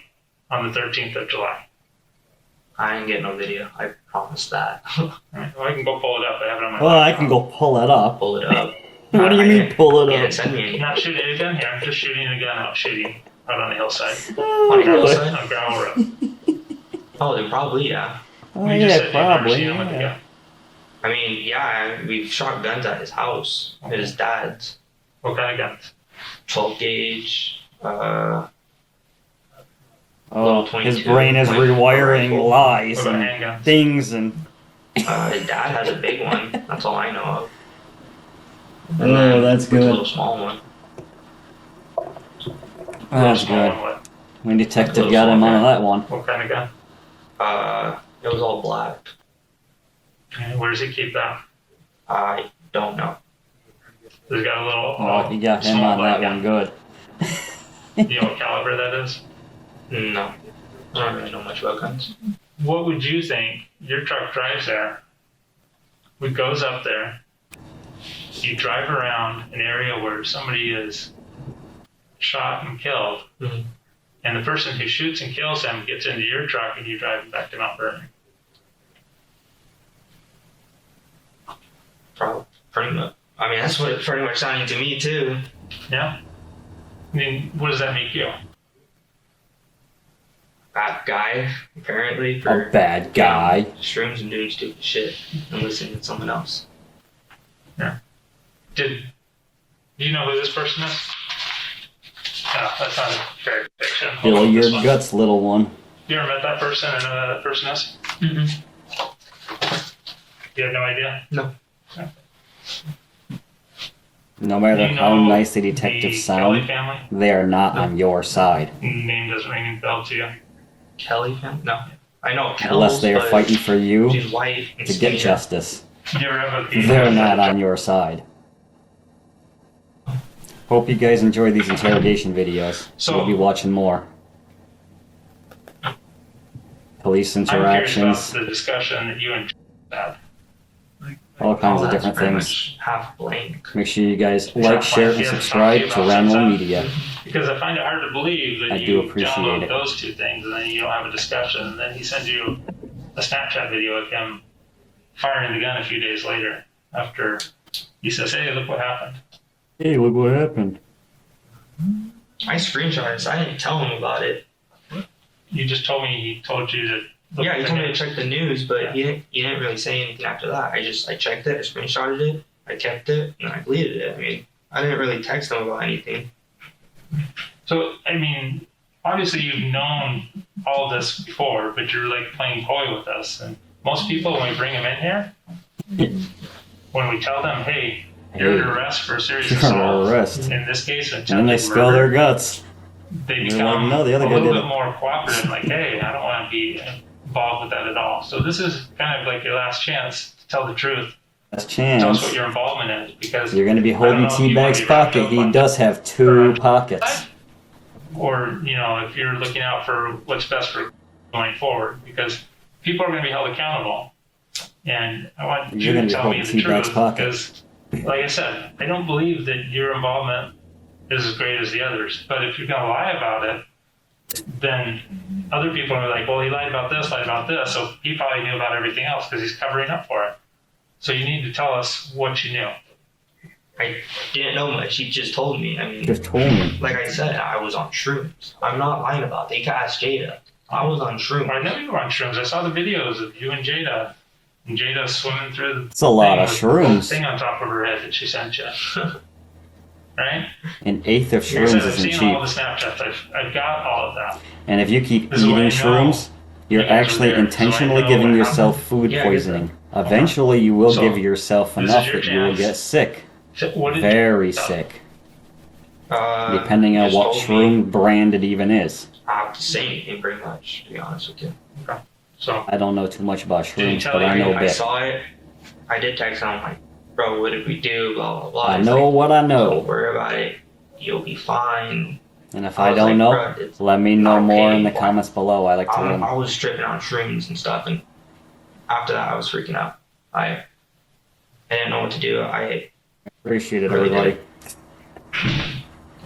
on the 13th of July. I ain't getting no video. I promise that. All right, well, I can go pull it up. I have it on my Well, I laptop. can go pull it up. Pull it up. What do you mean pull it Yeah, up? send me any. Not shooting a gun here. I'm just shooting a gun out shooting out on the hillside. On a hillside? On a gravel road. Oh, then probably, yeah. Oh, You just said yeah, you've never probably. seen him with a Yeah. gun. I mean, yeah, we've shot guns at his house, at his dad's. What kind of guns? 12 gauge, Oh, Little his 22 brain is point rewiring rifle. lies What about and handguns? things and. his dad has a big one. That's all I know of. And Oh, then that's A good. little small one. Oh, that's Small good. one, what? When detective Little got him small on guy. that one. What kind of gun? It was all black. And where does he keep that? I don't know. He's got a little. Oh, he got him small on black that one gun. good. You know what caliber that is? No. I don't really know much about guns. What would you think? Your truck drives there. It goes up there. You drive around an area where somebody is shot and killed, Mhm. and the person who shoots and kills him gets into your truck, and you drive him back to Mount Vernon. Probably. Pretty much. I mean, that's what it pretty much sounded to me, too. Yeah. I mean, what does that make you? Bad guy, apparently, A for bad guy. shrooms and doing stupid shit and listening to someone else. Do you know who this person is? No, that's not a fair fiction. Hold Fill on, your this one. guts, little one. You ever met that person and know who that person is? Mm-mm. You have no idea? No. No matter You how know nice the detectives the Kelly sound, family? they are not on your side. Name doesn't ring a bell to you. Kelly family? No. I know Kells, Unless they are but fighting for you she's white and to skinny. get justice. You ever have a They're not on your side. Hope you guys enjoy these interrogation videos. So- We'll be watching more. Police I'm curious about interactions, the discussion that you and had. all kinds Oh, of that's different pretty things. much half blank. Make sure you guys It's like, not share, like and you haven't subscribe talked to about some Ranimal stuff. Media. Because I find it hard to believe that I you do appreciate download it. those two things and then you don't have a discussion, and then he sends you a Snapchat video of him firing the gun a few days later after he says, "Hey, look what happened." Hey, look what happened. I screenshot it, so I didn't tell him about it. You just told me he told you to. Look Yeah, at he the told me to news. check the news, but he didn't really say anything after that. I checked it, I screenshotted it, I kept it, and I deleted it. I mean, I didn't really text him about anything. So, I mean, obviously you've known all this before, but you're like playing coy with us. And most people, when we bring them in here, when we tell them, "Hey, you're under arrest for a serious You're under assault," arrest. in this case, And then they attempted spill their murder, guts. they They're become like, "No, the other a guy little did bit it." more cooperative. Like, "Hey, I don't want to be involved with that at all." So this is kind of like your last chance to tell the truth. That's Tell us what chance. your involvement is, because You're going to be holding I don't know if you wanna Teabag's be wrapped pocket. up He on- does have 2 pockets. or if you're looking out for what's best for going forward, because people are going to be held accountable, and I want You're you gonna to be tell me holding the Teabag's truth, pocket. because Like I said, I don't believe that your involvement is as great as the others. But if you're going to lie about it, then other people are like, well, he lied about this, so he probably knew about everything else because he's covering up for it. So you need to tell us what you knew. I didn't know much. He just told me. I mean, Just told me. like I said, I was on shrooms. I'm not lying about it. You can ask Jada. I was on shrooms. I know you were on shrooms. I saw the videos of you and Jada. And Jada swimming through the It's a lot of thing with the shrooms. thing on top of her head that she sent you. Right? An eighth of Like I shrooms said, I've isn't seen all cheap. the Snapchats. I've got all of that. And if you keep This is why eating I know shrooms, you're you guys were actually there, so I intentionally know giving what yourself happened. food Yeah, I get poisoning. Eventually, you will So, give yourself this is enough your that you will chance. get sick. So what did Very you sick. he Depending on just what told shroom me brand it even is. I have to say anything pretty much, to be honest with you. So I don't know too much about Did he shrooms, tell but I you? know a I bit. saw it. I did text him, like, bro, what did we do? Blah, blah, blah. I He's know like, what I don't know. worry about it. You'll be fine. And if I I was don't like, know, bro, it's let me know not more in okay. the comments below. I like to I learn. was tripping on shrooms and stuff, and after that, I was freaking out. I didn't know what to do. I Appreciate it, really everybody.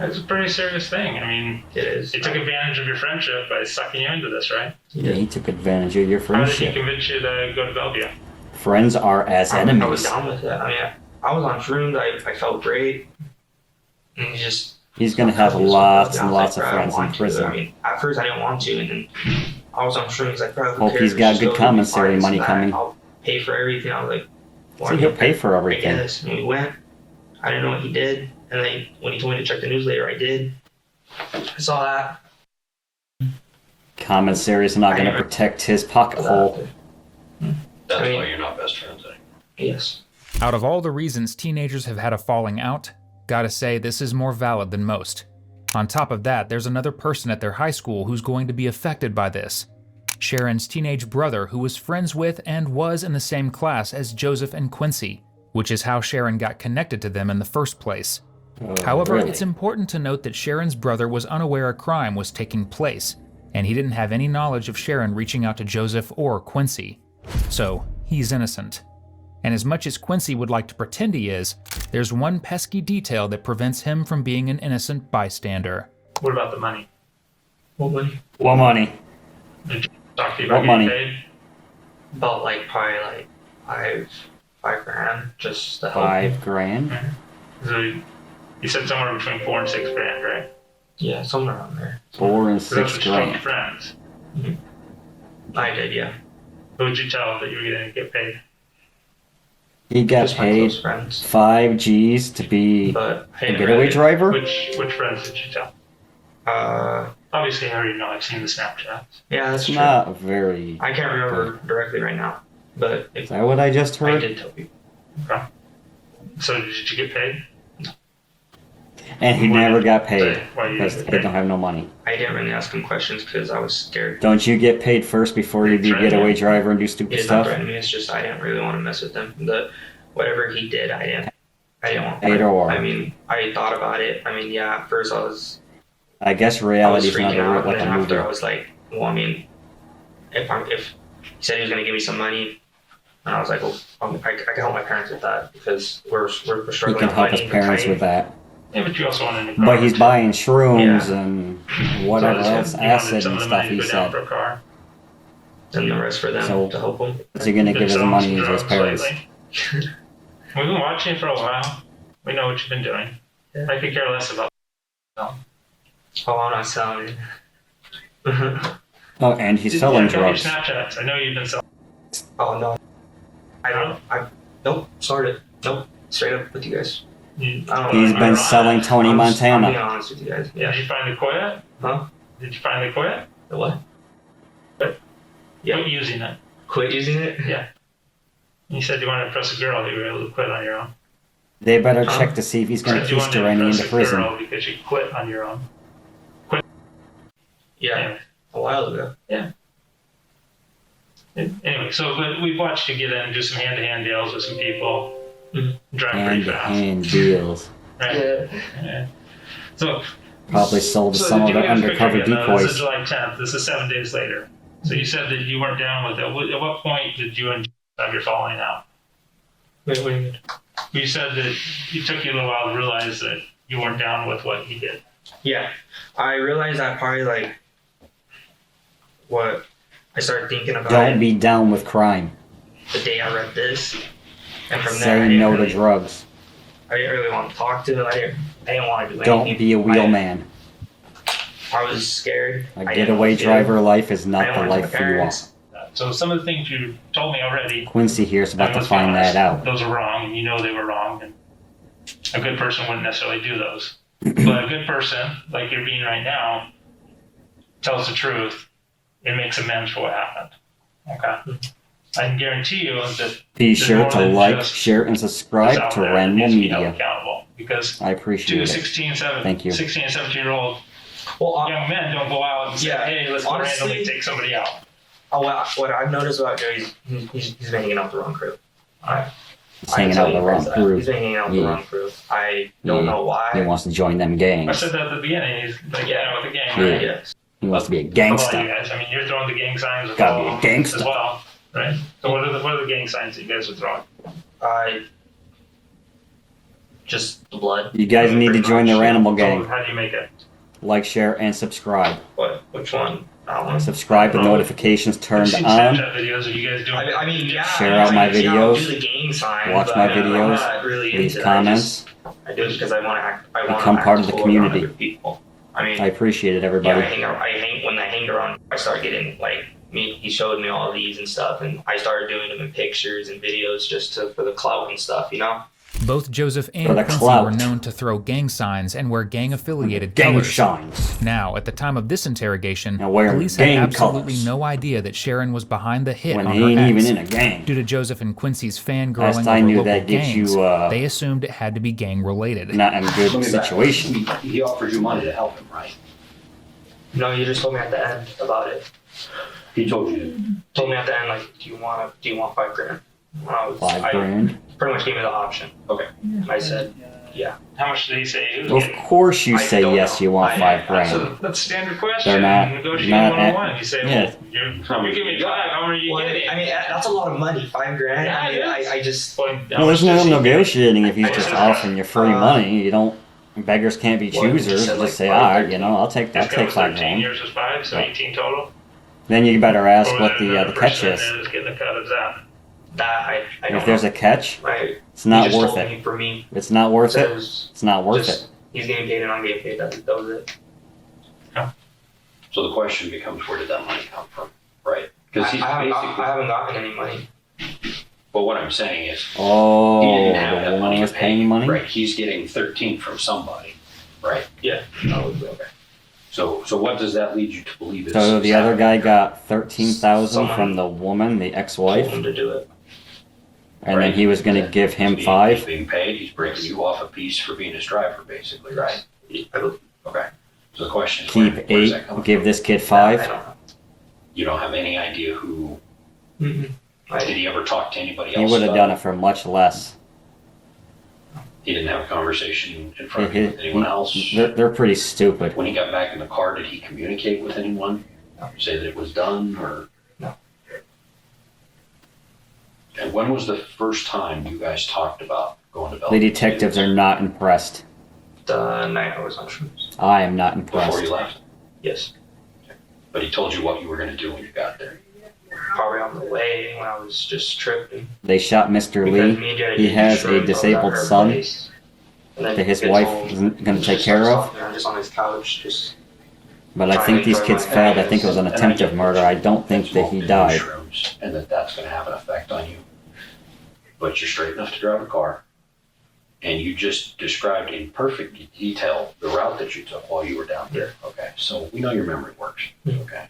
it's a pretty serious thing. I mean, it is. he took advantage of your friendship by sucking you into this, right? Yeah, he took advantage of your How did he friendship. convince you to go to Bellevue? Friends are as I was enemies. down with it. I mean, I was on shrooms. I felt great. And he just. He's gonna have lots and lots of bro, I don't friends in want to. prison. I mean, at first I didn't want to, and then I was on shrooms. Like, bro, who Hope cares? he's got Just good go, commissary you'll be fine, money this and coming. that. I'll pay for everything. I was like, So he'll pay for I everything. guess. And we went. I didn't know what he did, and then when he told me to check the news later, I did. I saw that. Commissary is not gonna protect his pocket hole. That's I mean- why you're not best friends anymore. Yes. Out of all the reasons teenagers have had a falling out, gotta say this is more valid than most. On top of that, there's another person at their high school who's going to be affected by this. Sharon's teenage brother, who was friends with and was in the same class as Joseph and Quincy, which is how Sharon got connected to them in the first place. However, really? it's important to note that Sharon's brother was unaware a crime was taking place, and he didn't have any knowledge of Sharon reaching out to Joseph or Quincy. So, he's innocent. And as much as Quincy would like to pretend he is, there's one pesky detail that prevents him from being an innocent bystander. What about the money? What money? What money? Did you talk to you What about money? getting paid? About like probably like five grand just to help. $5,000? So you said somewhere between 4 and 6 grand, right? Yeah, somewhere around there. 4 and So that's what you told your $6,000. friends. I did, yeah. Who would you tell that you were going to get paid? He got Just my paid close friends. 5 G's to be But a getaway driver. Which friends did you tell? Obviously, I already know. I've seen the Snapchats. Yeah, that's It's true. not very. I can't remember directly right now, but Is that what I just I heard? did tell people. So did you get paid? And he Why never did- got paid why you because didn't they get don't have no money. I didn't really ask him questions because I was scared. Don't you get paid first before you be Threaten getaway him. driver and do He stupid did not stuff? threaten me. It's just I didn't really want to mess with him. Whatever he did, I didn't want. Either or. I mean, I thought about it. I mean, yeah. At first, I was I guess I was reality is not freaking out, like and then a after I movie. was like, well, I mean, if he said he was gonna give me some money, and I was like, well, I can help my parents with that because we're He struggling. can with help his money, parents tight. with that. Yeah, but you also wanted a car. But he's too. buying shrooms Yeah. and whatever So else, you wanted acid some and of the money stuff to he go down said. for a car. And the rest for them So- to help them. What's he gonna Been give his selling money some to his drugs parents? lately. We've been watching you for a while. We know what you've been doing. Yeah. I could care less about. Oh, I'm not selling it. Oh, and he's selling Yeah, check your drugs. Snapchats. I know you've been selling. Oh no, nope. Started. Nope. Straight up with you guys. You, I don't He's know. been selling Tony I'm being Montana. honest with you guys. yeah, did you finally quit? Huh? Did you finally quit? The what? Yeah. Quit using it. Quit using it? Yeah. You said you wanted to impress a girl. You were able to quit on your own. They better Huh? check to see if he's gonna Said you keep wanted to Durrani impress into a prison. girl because you quit on your own. Yeah. Anyway. A while ago. Anyway, so but we've watched you get in and do some hand-to-hand deals with some people, drive pretty fast. Hand-to-hand deals. Right? Yeah. So Probably sold to So some to of give their you a picture undercover again, though, This is decoys. July 10th. This is 7 days later. So you said that you weren't down with it. At what point did you and have your falling out? Wait, what do you mean? You said that it took you a little while to realize that you weren't down with what he did. Yeah, I realized that probably like what I started thinking about Don't it be down with crime. the day I read this, and from there Say no to drugs. I didn't really want to talk to him. I didn't want to do Don't anything. be a wheelman. I was scared. A I didn't getaway want to. driver life is I not didn't the want to life tell my you parents. want. So some of the things you told me already, Quincy here's about to let's be find honest, that out. those are wrong, and you know they were wrong, and a good person wouldn't necessarily do those. But a good person, like you're being right now, tells the truth and makes amends for what happened. Okay? I can guarantee you that Be there's sure more to than like, just share, and this subscribe out to there that Ranimal needs to be held Media. accountable, because I two appreciate it. 16 and 17-year-old Well, young men don't go out and say, Yeah, hey, let's go honestly- randomly take somebody out. what I've noticed about Joe, he's been hanging out with the wrong crew. He's hanging out with the wrong crew. He's been hanging out with the Yeah. wrong crew. I don't Yeah. know why. He wants to join them I gangs. said that at the beginning. He's like, yeah, with the gang, Yeah. right? Yes. He wants to be a How about gangster. you guys? I mean, you're throwing the gang signs as Gotta be well, a gangster. as well, right? So what are the gang signs that you guys are throwing? Just the blood. You guys need to Pretty join the much. Ranimal So gang. how do you make it? Like, share, and subscribe. What? Which one? That one. Subscribe with notifications turned I've seen on. Snapchat videos of you guys doing. I mean, yeah. Share out my yeah, I'll videos. do the gang sign, Watch but my I'm videos. not really Leave into it. comments. I do it because I want to act. I want Become to part act of the cool around community. other people. I mean, I appreciate it, yeah, everybody. when I hang around, I start getting like he showed me all these and stuff, and I started doing them in pictures and videos just for the clout and stuff, you know. Both Joseph For and the Quincy clout. were known to throw gang signs and wear gang-affiliated Gang colors. shines. Now, at the time of this interrogation, Now wearing police had gang absolutely colors. no idea that Sharon was behind the hit When on he her ain't ex. even in a gang. Due to Joseph and Quincy's fangirling Last I over knew local that gets gangs, you, they assumed it had to be gang-related. Not in a good Let me back. situation. He offered you money to help him, right? No, you just told me at the end about it. He told you to. Told me at the end like, do you want $5,000? When I was, $5 I grand. pretty much gave me the option. Okay. And I said, yeah. How much did he say he was Of getting? course you I say don't yes, know. you want I- $5 So grand. that's a standard question. They're not- Negotiating not 101. You say, yeah. well, you're giving me 5. How much are you Well, getting? I mean, that's a lot of money. $5,000. Yeah, I mean, it is. I just. Well, Well, there's no negotiating if he's I just just- offering you free money. You don't. Beggars can't be Well, you just choosers. said, like, Just say, 5, all right, you know, I'll take This guy $5 was 13 grand. years was 5, so 18 total. Then you better ask Or what the catch person is. is getting a cut of that. That I don't If there's know. a catch, Right. it's not He just worth told it. me for me. It's not worth it. Says It's not worth just, it. he's getting paid and I'm getting paid. That was it. So the question becomes, where did that money come from, right? Because he's I basically. haven't gotten any money. But what I'm saying is, he Oh, didn't have the that woman money was to pay paying you, money. right? He's getting 13 from somebody, right? Yeah. Probably okay. So what does that lead you to believe is? So the other guy got 13,000 Someone- from the woman, the Told ex-wife, him to do it. and then he was going to give him He's 5. being paid. He's breaking you off a piece for being his driver, basically, right? I believe. Okay. So the question is, Keep where's that 8. coming Give from? this kid I 5. don't know. You don't have any idea who. Mm-mm. Did he ever talk to anybody He else? would have about done it for much less. He didn't have a conversation in front of you with anyone else. They're pretty stupid. When he got back in the car, did he communicate with anyone? Say that it was done, or? No. And when was the first time you guys talked about going to The Bellevue? detectives are not impressed. The night I was on shrooms. I am not Before impressed. you left? Yes. But he told you what you were going to do when you got there. Probably on the way when I was just tripping. They shot Mr. Because Lee me and Jared he did has a shrooms over disabled at her son place. And then that his he gets wife home, isn't going to he take just care starts of. talking, I'm just on his couch, just But I think these kids failed. I think it was an attempted murder. I don't think that he died. Shrooms, and that's going to have an effect on you. But you're straight enough to drive a car. And you just described in perfect detail the route that you took while you were down there. Okay, so we know your memory works. Okay,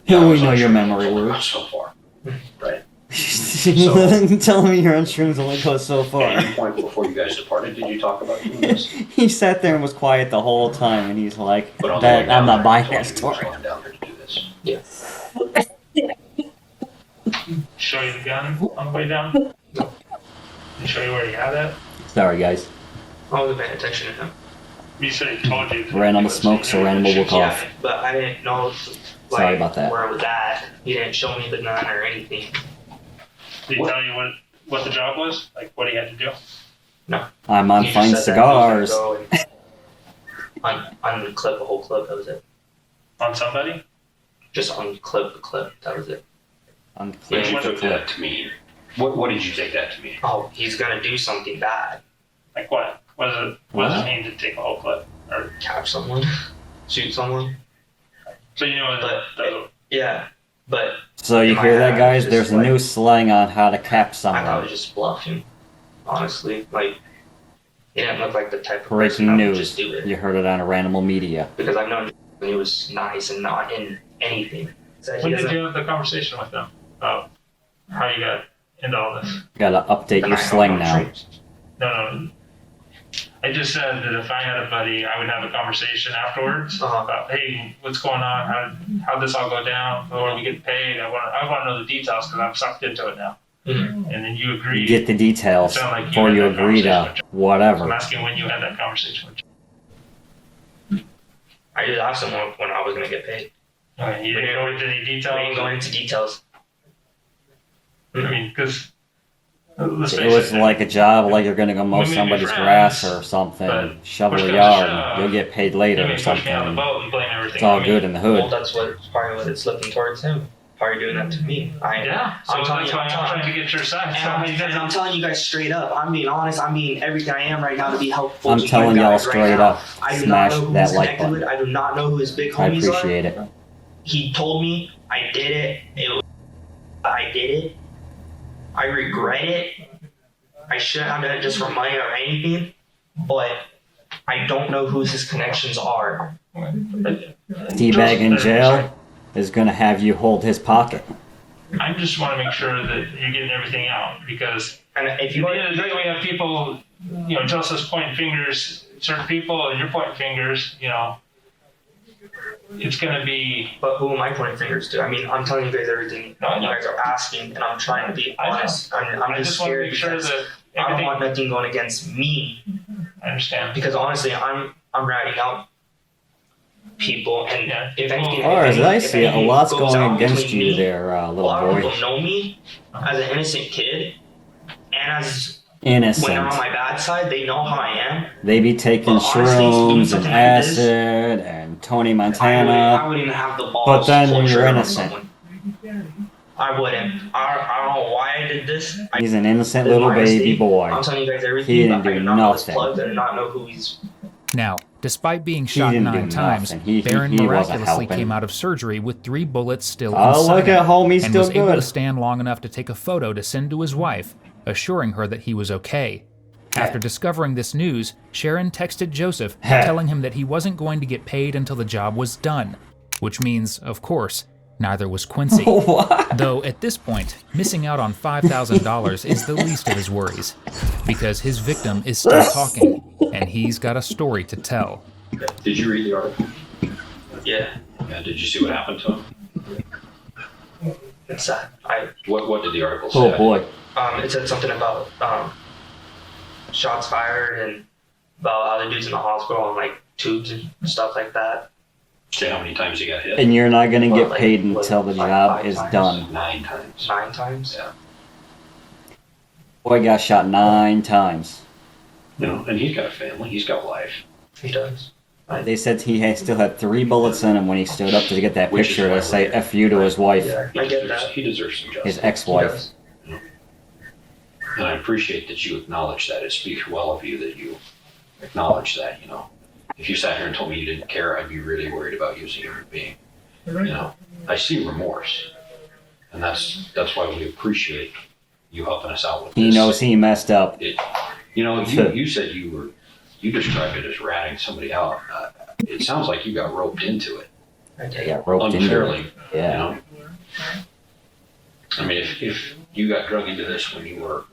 We know your memory works. so far, right? Tell me your shrooms only goes so At far. any point before you guys departed, did you talk about doing this? He sat there and was quiet the whole time, and he's like, But on the way "That I'm down not there, buying you told that me you were story." going down there to do this. Show you the gun on the way down? No. Show you where you had it? Sorry, guys. I wasn't paying attention to him. You said he told you. Ranimal smoke, so Ranimal will cough. Yeah, but I didn't know like, Sorry about that. where I was at. He didn't show me the gun or anything. Did he tell you what what the job was? Like what he had to do? I'm on He just fine said that he was cigars. gonna go and unclip a whole clip. That was it. On somebody? Just unclip the clip. That was it. On What clip did you the take clip. that to mean? What did you take that to mean? Oh, he's gonna do something bad. Like what? What does it mean to take a whole clip? Or Catch someone. Shoot someone. so you know Yeah. But So you in my hear head, that, I guys? was There's just a like- new slang on how to cap I thought it someone. was just bluffing. Honestly. Like, he didn't look like the type of person Breaking that would news. just do it. You heard it on Ranimal Media. Because I've known he was nice and not in anything. So he when did doesn't- you have the conversation with them about how you got into all this? Gotta update your I slang don't know. now. No. I just said that if I had a buddy, I would have a conversation afterwards Uh-huh. about, hey, what's going on? How'd this all go down? Where are we getting paid? I want to know the details because I'm sucked into it now. Mhm. And then you agree. You get the details It sounded like you before had you that agree conversation to with I'm whatever. asking when you had that conversation with I just asked him when I was going to get paid. okay, you didn't go into any We details? ain't going into details. I mean, because let's It face was like a job, like you're gonna go mow We may be somebody's friends, grass or something, but shovel push a comes to yard, shove, you'll get paid you later may or push me on the something. boat and blame everything It's all on me. good in the Well, hood. that's probably what it's looking towards him. Probably doing that to me. Yeah, so I'm telling that's you, why I'm I'm telling trying to get your side. And So I'm telling you guys straight up. I'm being honest. I'm being everything I am right now to be helpful. I'm to telling you y'all guys right straight now. up, I do smash not know who that he's like connected with. button. I do not know who his big I homies appreciate are. it. He told me I did it. I did it. I regret it. I shouldn't have done it just for money or anything. But I don't know who his connections are. D-bag in jail is gonna have you hold his pocket. I just want to make sure that you're getting everything out because And if at you the end of the day, we have people, Joseph's pointing fingers at certain people, and you're pointing fingers. It's gonna be. But who am I pointing fingers to? I mean, I'm telling you guys everything No, I you know. guys are asking, and I'm trying to be I know. honest. I'm I just just want to scared make sure because that I don't everything. want nothing going against me. I understand. Because honestly, I'm ratting out people, and Yeah, if people- anything, As far as I if see it, a anything lot's goes going out against between you me, there, a little lot of boy. people know me as an innocent kid, and as when Innocent. they're on my bad side, they know how I am. They be taking Well, honestly, doing shrooms and something like this, acid and Tony I Montana. wouldn't even have the balls. But then to pull you're trigger on innocent. someone. I wouldn't. I don't know why I did this. He's an innocent It's little my baby mistake. boy. I'm telling you guys everything. He didn't but I do do not know his nothing. plugs. I do not know who he's. Now, despite being shot didn't 9 do times, nothing. He Barron wasn't miraculously helping. came out of surgery with 3 bullets still Oh, inside look him, at home, he's and still was able to good. stand long enough to take a photo to send to his wife, assuring her that he was okay. After discovering this news, Sharon texted Joseph, telling him that he wasn't going to get paid until the job was done, which means, of course, neither was Quincy. What? Though at this point, missing out on $5,000 is the least of his worries, because his victim is still talking, and he's got a story to tell. Did you read the article? Yeah, Yeah. Did you see what happened to him? it's sad. What did the article say? Oh boy. It said something about shots fired and about other dudes in the hospital on like tubes and stuff like that. Say how many times he got hit? And you're not gonna Well, get like, paid what, until the five job is times? done. 9 times. 9 times. Yeah. Boy got shot 9 times. And he's got a family. He's got a life. He does. They said still had 3 bullets in him when he stood up to get that Which is picture to why say we're- "F you" to his wife, Yeah, I get that. He deserves some justice. his ex-wife. He does. And I appreciate that you acknowledge that. It speaks well of you that you acknowledge that, If you sat here and told me you didn't care, I'd be really worried about you as a human being. I see remorse. And that's why we appreciate you helping us out with this. He knows he messed up. You said you described it as ratting somebody out. It sounds like you got roped into it. I He did. got roped into Unfairly. it. Yeah. I mean, if you got drug into this when you were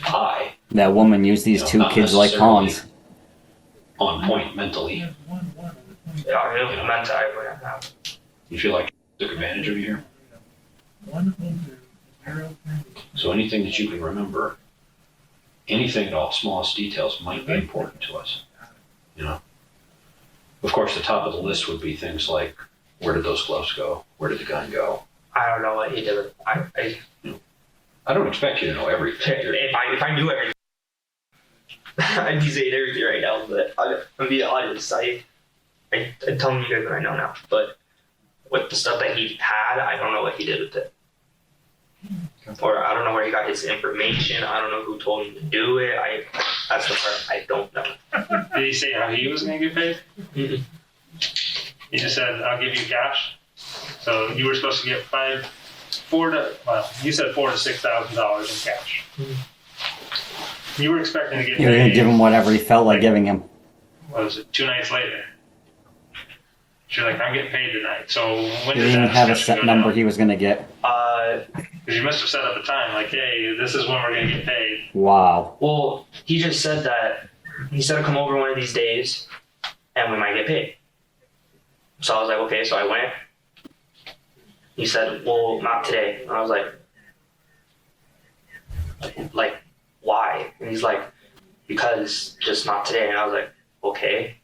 high, That woman used these 2 not kids like necessarily pawns. on point mentally, Yeah, I really meant I wouldn't have. you feel like took advantage of you here? So anything that you can remember, anything at all, smallest details might be important to us. Of course, the top of the list would be things like, where did those gloves go? Where did the gun go? I don't know what he did. I don't expect you to know everything. If I knew everything, I'd be saying everything right now. But I'm being honest. I'm telling you guys what I know now. But with the stuff that he had, I don't know what he did with it. Or I don't know where he got his information. I don't know who told him to do it. That's the part I don't know. Did he say how he was going to get paid? Mm-mm. He just said, "I'll give you cash." So you were supposed to get you said $4,000 to $6,000 in cash. You were expecting to get He was going to paid. give him whatever he felt like giving him. What was it? 2 nights later. She's like, "I'm getting paid tonight." So when He did didn't that even have a discussion set go number down? he was going to get. Because you must have set up a time, like, "Hey, this is when we're going to get paid." Wow. Well, he just said that he said to come over one of these days, and we might get paid. So I was like, okay. So I went. He said, "Well, not today." And I was like, why? And he's like, "Because just not today." And I was like, okay.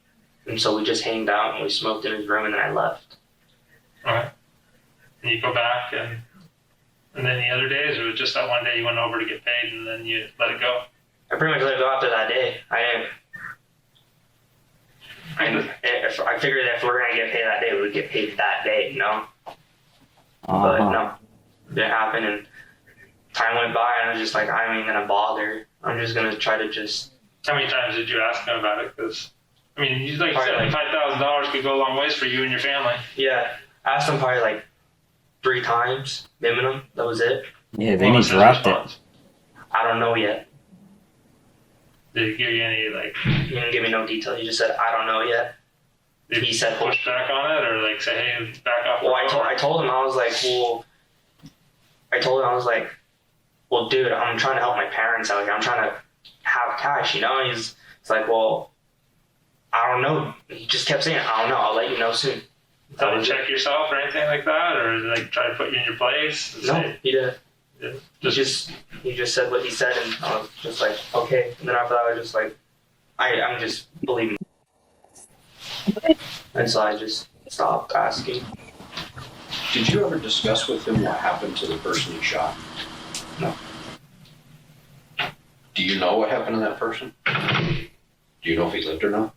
And so we just hanged out and we smoked in his room, and then I left. Alright. And you go back, and then the other days, it was just that one day you went over to get paid, and then you let it go. I pretty much let it go after that day. I figured if we're gonna get paid that day, we would get paid that day, you know. But Uh-huh. no, it didn't happen, and time went by, and I was just like, I ain't gonna bother. I'm just gonna try to just. How many times did you ask him about it? Because, I mean, like you Probably said, $5,000 could go a long ways for you and your family. Yeah, I asked him probably like 3 times minimum. That was it. Yeah, What then he was his dropped it. response? I don't know yet. Did he give you any, like, He didn't give me no detail. He just said, I don't know yet. did He said, push back on it, or like say, "Hey, back off"? Well, I told him, I was like, well, dude, I'm trying to help my parents out here. I'm trying to have cash, you know? And he's like, well, I don't know. He just kept saying, I don't know. I'll let you know soon. Tell you to check yourself or anything like that, or like try to put you in your place? And No, say, he didn't. yeah, He just said what he said, and I was just like, okay. And then after that, I was just like, I'm just believing. And so I just stopped asking. Did you ever discuss with him what happened to the person you shot? No. Do you know what happened to that person? Do you know if he lived or not?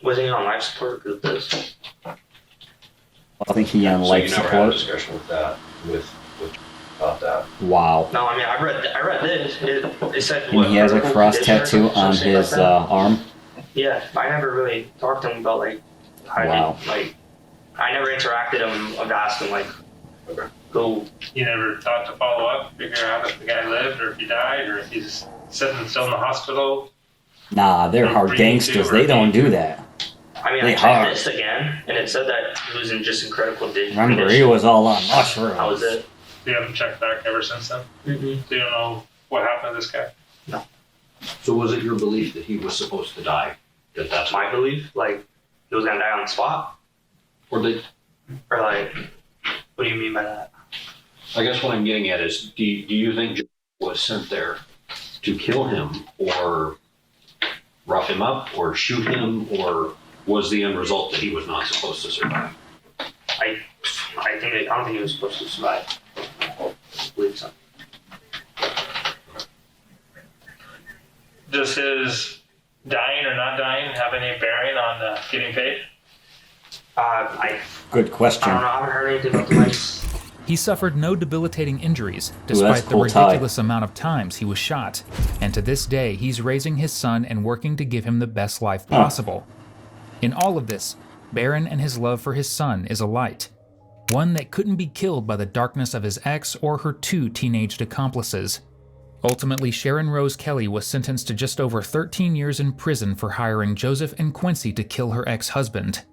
Was he on life support with this? I think he on So life you never had a support. discussion with that, with about that? Wow. No, I mean, I read this. It said And he has a vertical cross condition or tattoo some on shit like his that. arm. Yeah, I never really talked to him about like how Wow. I never interacted him of asking like Okay. who. you never thought to follow up, figure out if the guy lived, or if he died, or if he's sitting still in the hospital. Nah, they're hard gangsters. They don't do that. I mean, They I checked hard. this again, and it said that he was in just in critical condition. Remember, he was all on mushrooms. That was it. You haven't checked back ever since then. Mm-hmm. So you don't know what happened to this guy. So was it your belief that he was supposed to die? That that's My belief, like he was gonna die on the spot, Or did, or like, what do you mean by that? I guess what I'm getting at is, do you think Joe was sent there to kill him, or rough him up, or shoot him, or was the end result that he was not supposed to survive? I don't think he was supposed to survive. I believe so. Does his dying or not dying have any bearing on getting paid? Good I question. don't know. I haven't heard anything about the mics. He suffered no debilitating injuries, that's despite the cool tie. ridiculous amount of times he was shot. And to this day, he's raising his son and working to give him the best life possible. In all of this, Barron and his love for his son is a light. One that couldn't be killed by the darkness of his ex or her 2 teenaged accomplices. Ultimately, Sharon Rose Kelly was sentenced to just over 13 years in prison for hiring Joseph and Quincy to kill her ex-husband.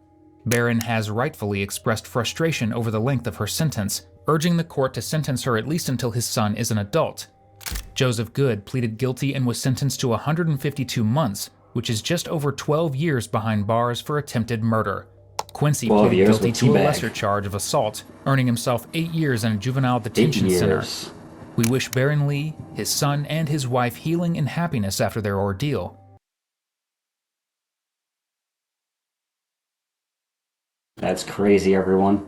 Barron has rightfully expressed frustration over the length of her sentence, urging the court to sentence her at least until his son is an adult. Joseph Good pleaded guilty and was sentenced to 152 months, which is just over 12 years behind bars for attempted murder. Quincy 12 pleaded years guilty with to a teabag. lesser charge of assault, earning himself 8 years in a juvenile 8 detention center. years. We wish Barron Lee, his son, and his wife healing and happiness after their ordeal. That's crazy, everyone.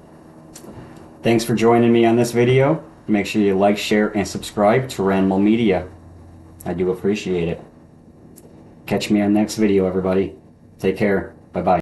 Thanks for joining me on this video. Make sure you like, share, and subscribe to Ranimal Media. I do appreciate it. Catch me on the next video, everybody. Take care. Bye-bye.